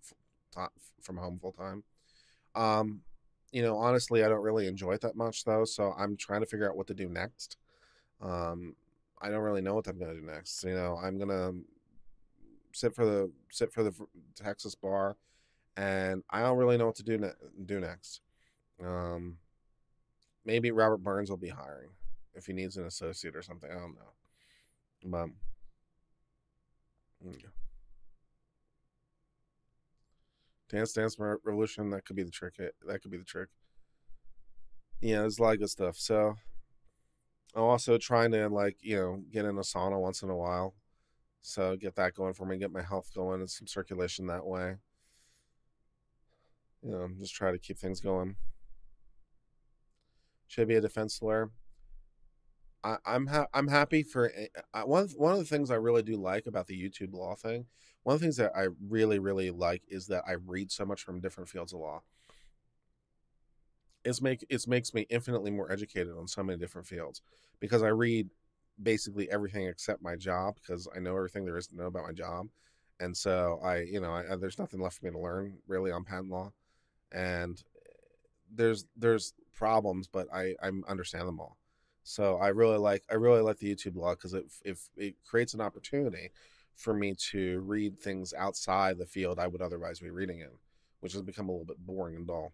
full time. Honestly, I don't really enjoy it that much though, so I'm trying to figure out what to do next. I don't really know what I'm gonna do next. I'm gonna sit for the Texas bar, and I don't really know what to do next. Maybe Robert Burns will be hiring if he needs an associate or something. I don't know, but yeah. Dance Revolution, that could be the trick. That could be the trick. Yeah, there's a lot of good stuff. So I'm also trying to get in a sauna once in a while. So get that going for me, get my health going and some circulation that way. Just try to keep things going. Should I be a defense lawyer? I'm happy for one of the things I really do like about the YouTube law thing. One of the things that I really like is that I read so much from different fields of law. It makes me infinitely more educated on so many different fields because I read basically everything except my job because I know everything there is to know about my job, and so there's nothing left for me to learn really on patent law, and there's problems, but I understand them all. So I really like the YouTube law because it creates an opportunity for me to read things outside the field I would otherwise be reading in, which has become a little bit boring and dull.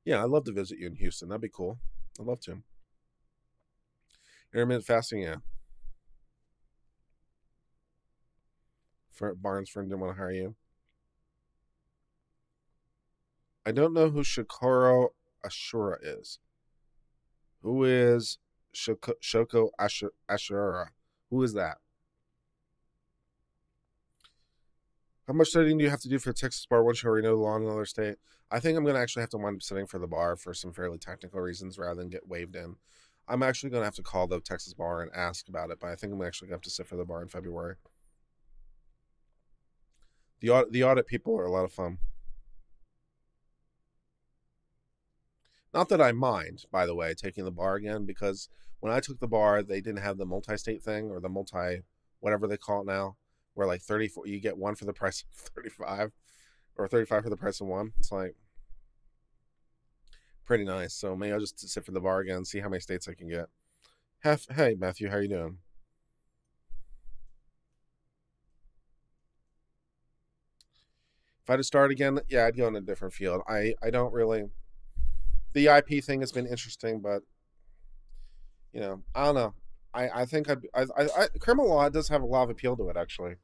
Yeah, I'd love to visit you in Houston. That'd be cool. I'd love to. Intermittent fasting, yeah. For Barnes friend didn't want to hire you. I don't know who Shikoro Ashura is. Who is Shoko Ashura? Who is that? How much studying do you have to do for the Texas bar once you already know the law in another state? I think I'm going to actually have to wind up sitting for the bar for some fairly technical reasons rather than get waived in. I'm actually going to have to call the Texas bar and ask about it, but I think I'm actually going to have to sit for the bar in February. The audit people are a lot of fun. Not that I mind, by the way, taking the bar again, because when I took the bar, they didn't have the multi-state thing or the multi whatever they call it now, where like 34 you get one for the price of 35 or 35 for the price of one. It's like pretty nice. So maybe I'll just sit for the bar again and see how many states I can get. Hey Matthew, how you doing? If I had to start again, yeah, I'd go in a different field. I don't really the IP thing has been interesting, but I don't know. I think criminal law does have a lot of appeal to it. Actually,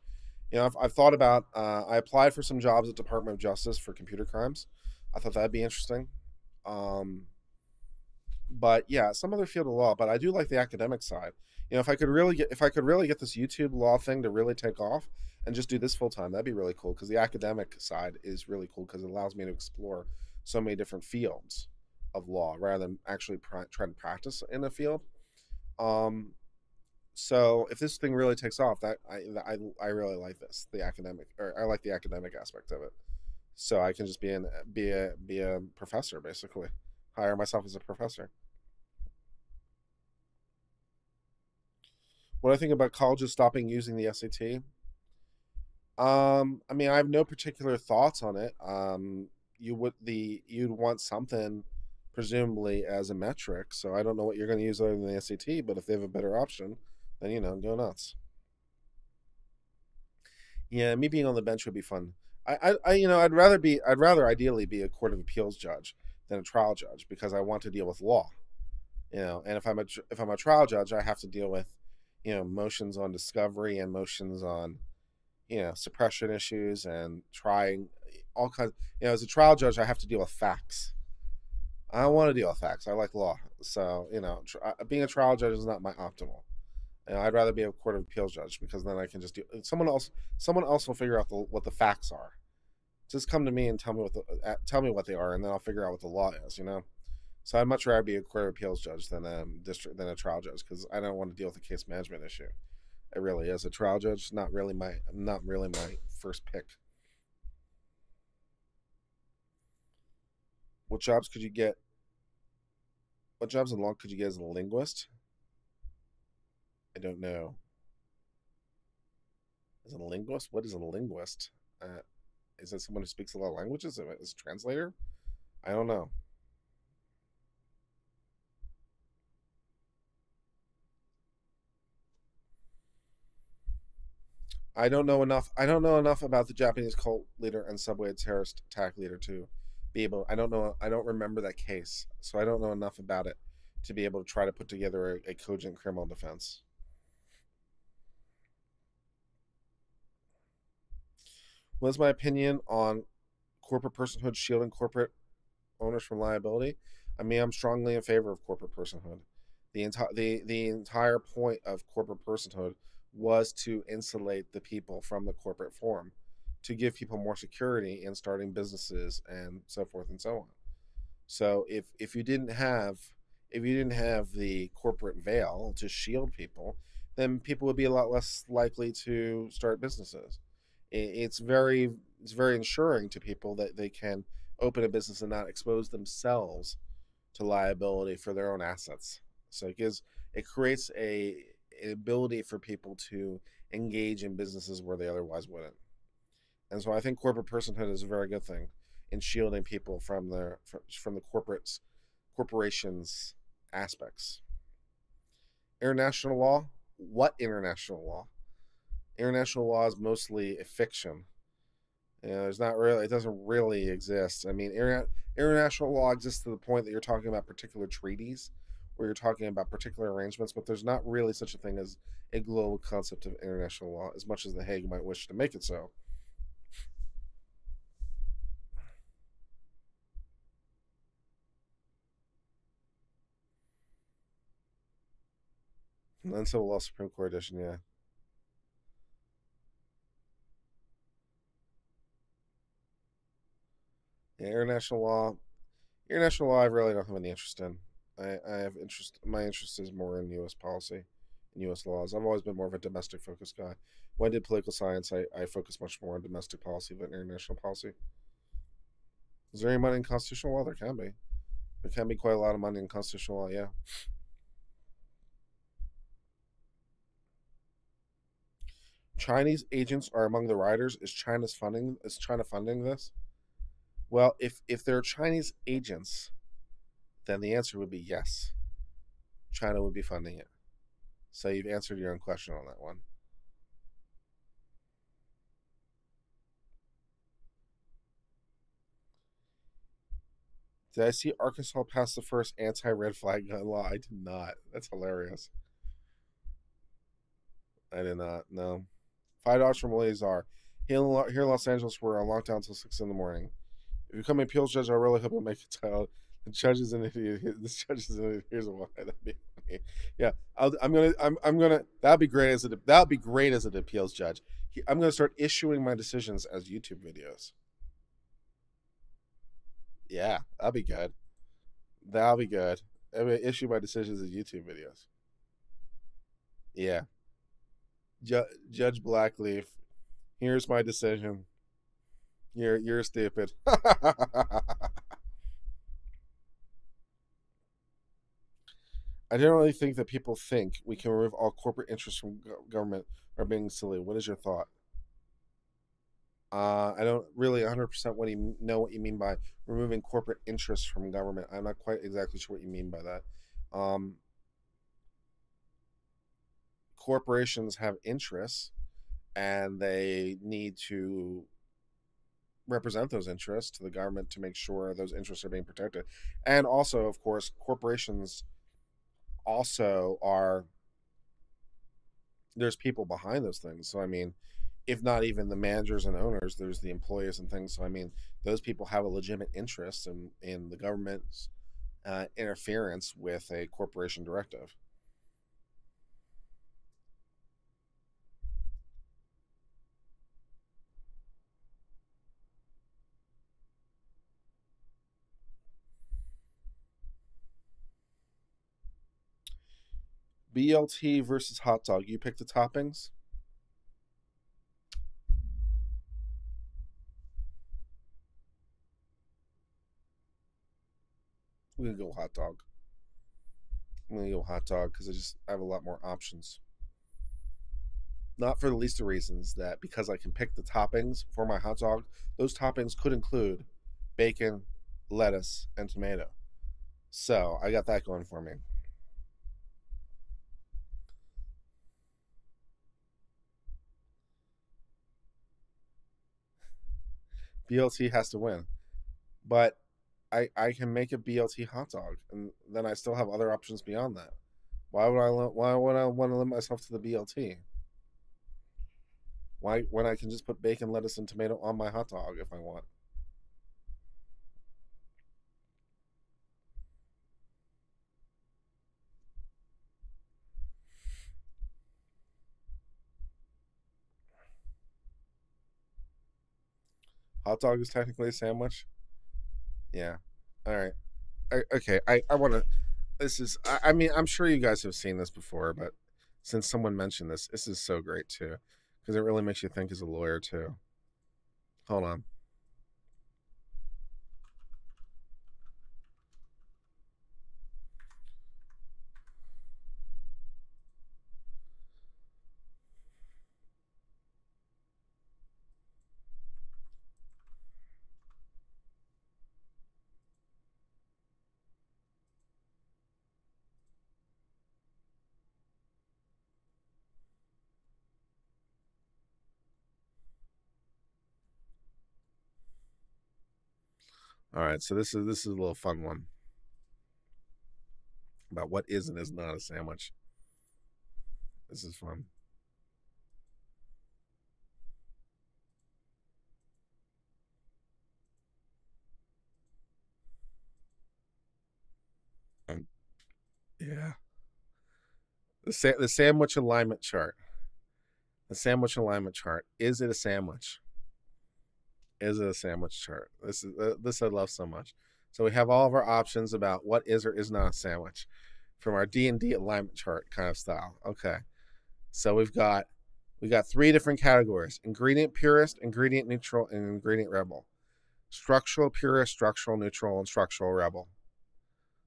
I've thought about. I applied for some jobs at Department of Justice for computer crimes. I thought that'd be interesting. Um, but yeah, some other field of law. But I do like the academic side. If I could really get this YouTube law thing to really take off and just do this full time, that'd be really cool. Because the academic side is really cool because it allows me to explore so many different fields of law rather than actually trying to practice in a field. Um, so if this thing really takes off, I really like this the academic or I like the academic aspect of it. So I can just be a professor basically, hire myself as a professor. What I think about colleges stopping using the SAT. I mean, I have no particular thoughts on it. You'd want something presumably as a metric. So I don't know what you're going to use other than the SAT, but if they have a better option, then go nuts. Yeah, me being on the bench would be fun. I'd rather ideally be a court of appeals judge than a trial judge because I want to deal with law. And if I'm a trial judge, I have to deal with, motions on discovery and motions on, suppression issues and trying all kinds. As a trial judge, I have to deal with facts. I don't want to deal with facts. I like law, so being a trial judge is not my optimal. I'd rather be a court of appeals judge because then I can just do someone else. Someone else will figure out what the facts are. Just come to me and tell me what they are, and then I'll figure out what the law is. So I'd much rather be a court of appeals judge than a trial judge because I don't want to deal with a case management issue. It really is a trial judge. Not really my first pick. What jobs could you get? What jobs in law could you get as a linguist? I don't know. Is it a linguist? What is a linguist? Is it someone who speaks a lot of languages? Is it a translator? I don't know. I don't know enough. I don't know enough about the Japanese cult leader and subway terrorist attack leader to be able. I don't know. I don't remember that case, so I don't know enough about it to be able to try to put together a cogent criminal defense. What is my opinion on corporate personhood shielding corporate owners from liability? I mean, I'm strongly in favor of corporate personhood. The entire point of corporate personhood was to insulate the people from the corporate form to give people more security in starting businesses and so forth and so on. So if you didn't have the corporate veil to shield people, then people would be a lot less likely to start businesses. It's very ensuring to people that they can open a business and not expose themselves to liability for their own assets. So it creates an ability for people to engage in businesses where they otherwise wouldn't. And so I think corporate personhood is a very good thing in shielding people from the corporations aspects. International law? What international law? International law is mostly a fiction. There's not really, it doesn't really exist. I mean, international law exists to the point that you're talking about particular treaties, or you're talking about particular arrangements, but there's not really such a thing as a global concept of international law, as much as The Hague might wish to make it so. And then Civil Law Supreme Court edition, yeah. Yeah, international law, I really don't have any interest in. I have interest. My interest is more in U.S. policy and U.S. laws. I've always been more of a domestic focused guy. When I did political science, I focused much more on domestic policy than international policy. Is there any money in constitutional law? There can be. There can be quite a lot of money in constitutional law. Yeah. Chinese agents are among the riders. Is China funding this? Well, if there are Chinese agents, then the answer would be yes. China would be funding it. So you've answered your own question on that one. Did I see Arkansas pass the first anti-red flag gun law? I did not. That's hilarious. I did not. No. $5 from Lazar. Here in Los Angeles, we're on lockdown until 6 in the morning. If you become an appeals judge, I really hope you make it title. The judge is an idiot. This judge is an idiot. Here's why. That'd be funny. Yeah, I'm gonna. That'd be great as an appeals judge. I'm gonna start issuing my decisions as YouTube videos. Yeah, that'll be good. That'll be good. I'm gonna issue my decisions as YouTube videos. Yeah, Judge Blackleaf. Here's my decision. You're stupid. I generally think that people think we can remove all corporate interests from government are being silly. What is your thought? I don't really 100% know what you mean by removing corporate interests from government. I'm not quite exactly sure what you mean by that. Um, Corporations have interests, and they need to represent those interests to the government to make sure those interests are being protected. And also, of course, corporations also are there's people behind those things. So I mean, if not even the managers and owners, there's the employees and things. So I mean, those people have a legitimate interest in the government's interference with a corporation directive. BLT versus hot dog. You pick the toppings. I'm gonna go hot dog. I'm gonna go hot dog because I have a lot more options. Not for the least of reasons that because I can pick the toppings for my hot dog, those toppings could include bacon, lettuce, and tomato. So I got that going for me. BLT has to win, but I can make a BLT hot dog, and then I still have other options beyond that. Why would I want to limit myself to the BLT? Why when I can just put bacon, lettuce, and tomato on my hot dog if I want? Hot dog is technically a sandwich. Yeah. All right. Okay. I want to. This is. I mean, I'm sure you guys have seen this before, but since someone mentioned this is so great too, because it really makes you think as a lawyer too. Hold on. All right. So this is a little fun one about what is and is not a sandwich. This is fun. Yeah. The sandwich alignment chart. The sandwich alignment chart. Is it a sandwich? Is it a sandwich chart? This I love so much. So we have all of our options about what is or is not a sandwich from our D&D alignment chart kind of style. Okay. So we got three different categories: ingredient purist, ingredient neutral, and ingredient rebel. Structural purist, structural neutral, and structural rebel.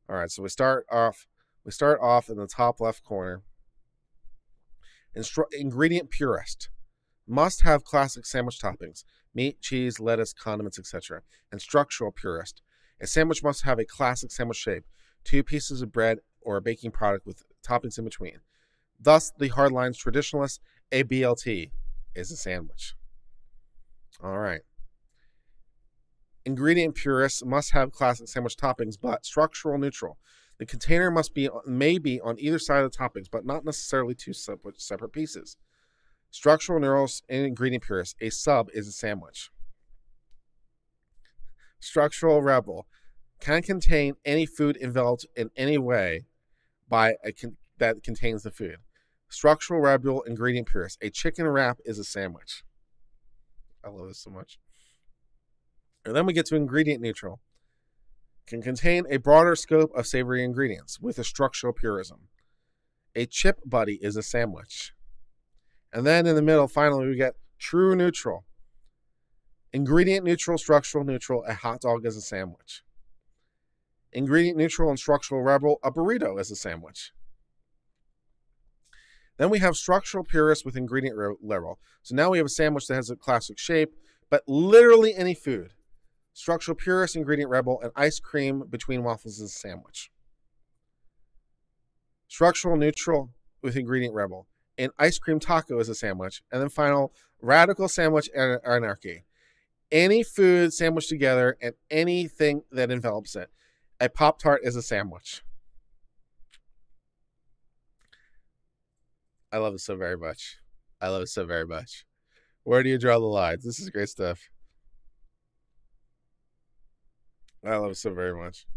All right, so we start off in the top left corner. Ingredient purist must have classic sandwich toppings: meat, cheese, lettuce, condiments, etc. And structural purist, a sandwich must have a classic sandwich shape: two pieces of bread or a baking product with toppings in between. Thus, the hardlines traditionalist, a BLT is a sandwich. All right. Ingredient purists must have classic sandwich toppings, but structural neutral. The container may be on either side of the toppings, but not necessarily two separate pieces. Structural neurals and ingredient purists. A sub is a sandwich. Structural rebel can contain any food enveloped in any way that contains the food. Structural rebel ingredient purist. A chicken wrap is a sandwich. I love this so much. And then we get to ingredient neutral. Can contain a broader scope of savory ingredients with a structural purism. A chip buddy is a sandwich. And then in the middle, finally, we get true neutral. Ingredient neutral, structural neutral, a hot dog is a sandwich. Ingredient neutral and structural rebel, a burrito is a sandwich. Then we have structural purist with ingredient liberal. So now we have a sandwich that has a classic shape, but literally any food. Structural purist, ingredient rebel, and ice cream between waffles is a sandwich. Structural neutral with ingredient rebel. An ice cream taco is a sandwich. And then final, radical sandwich anarchy. Any food sandwiched together and anything that envelops it. A Pop-Tart is a sandwich. I love it so very much. I love it so very much. Where do you draw the lines? This is great stuff. I love it so very much.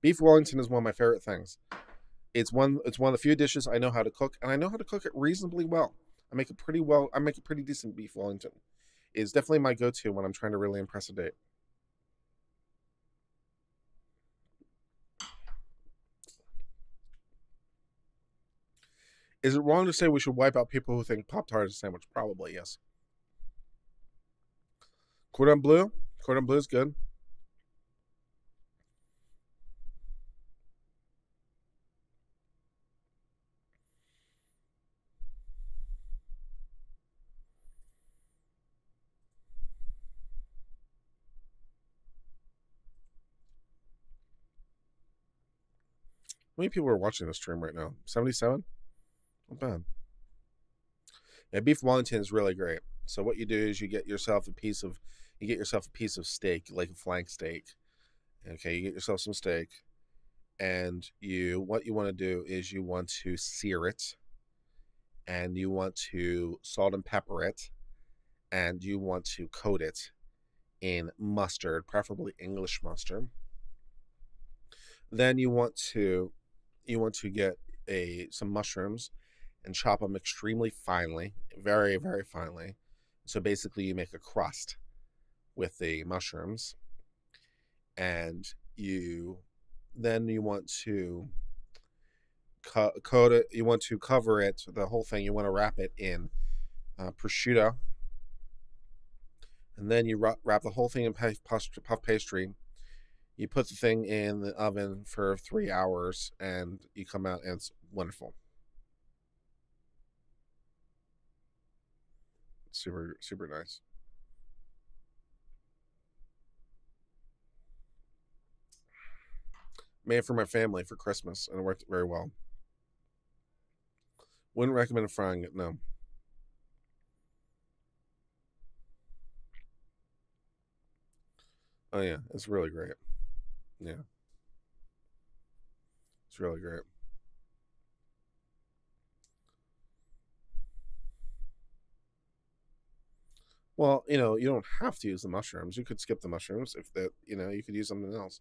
Beef Wellington is one of my favorite things. It's one of the few dishes I know how to cook, and I know how to cook it reasonably well. I make a pretty decent beef Wellington. It's definitely my go-to when I'm trying to really impress a date. Is it wrong to say we should wipe out people who think Pop-Tart is a sandwich? Probably, yes. Cordon bleu? Cordon bleu is good. How many people are watching this stream right now? 77? Not bad. Yeah, beef Wellington is really great. So what you do is you get yourself a piece of steak, like a flank steak. Okay, you get yourself some steak, and what you want to do is you want to sear it, and you want to salt and pepper it, and you want to coat it in mustard, preferably English mustard. Then you want to get some mushrooms and chop them extremely finely, very, very finely. So basically, you make a crust with the mushrooms, and you want to coat it. You want to cover it, the whole thing. You want to wrap it in prosciutto, and then you wrap the whole thing in puff pastry. You put the thing in the oven for 3 hours, and you come out, and it's wonderful. Super, super nice. Made for my family for Christmas, and it worked very well. Wouldn't recommend frying it, no. Oh yeah, it's really great. Yeah, it's really great. Well, you don't have to use the mushrooms. You could skip the mushrooms if that, you could use something else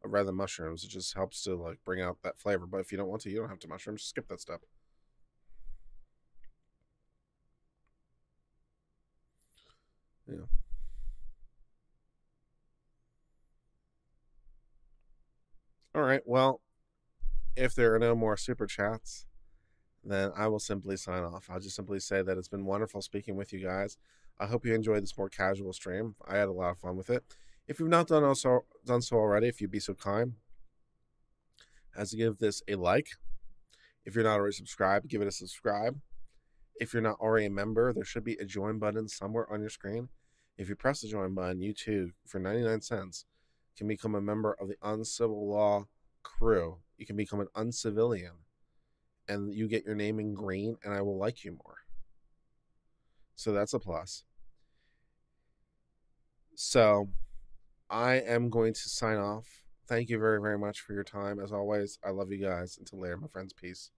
rather than mushrooms. It just helps to like bring out that flavor. But if you don't want to, you don't have to mushrooms. Skip that step. Yeah. All right. Well, if there are no more super chats, then I will simply sign off. I'll just simply say that it's been wonderful speaking with you guys. I hope you enjoyed this more casual stream. I had a lot of fun with it. If you've not done so already, if you'd be so kind as to give this a like. If you're not already subscribed, give it a subscribe. If you're not already a member, there should be a join button somewhere on your screen. If you press the join button, you too, for 99 cents, can become a member of the Uncivil Law crew. You can become an uncivilian, and you get your name in green, and I will like you more. So that's a plus. So I am going to sign off. Thank you very, very much for your time. As always, I love you guys. Until later, my friends. Peace.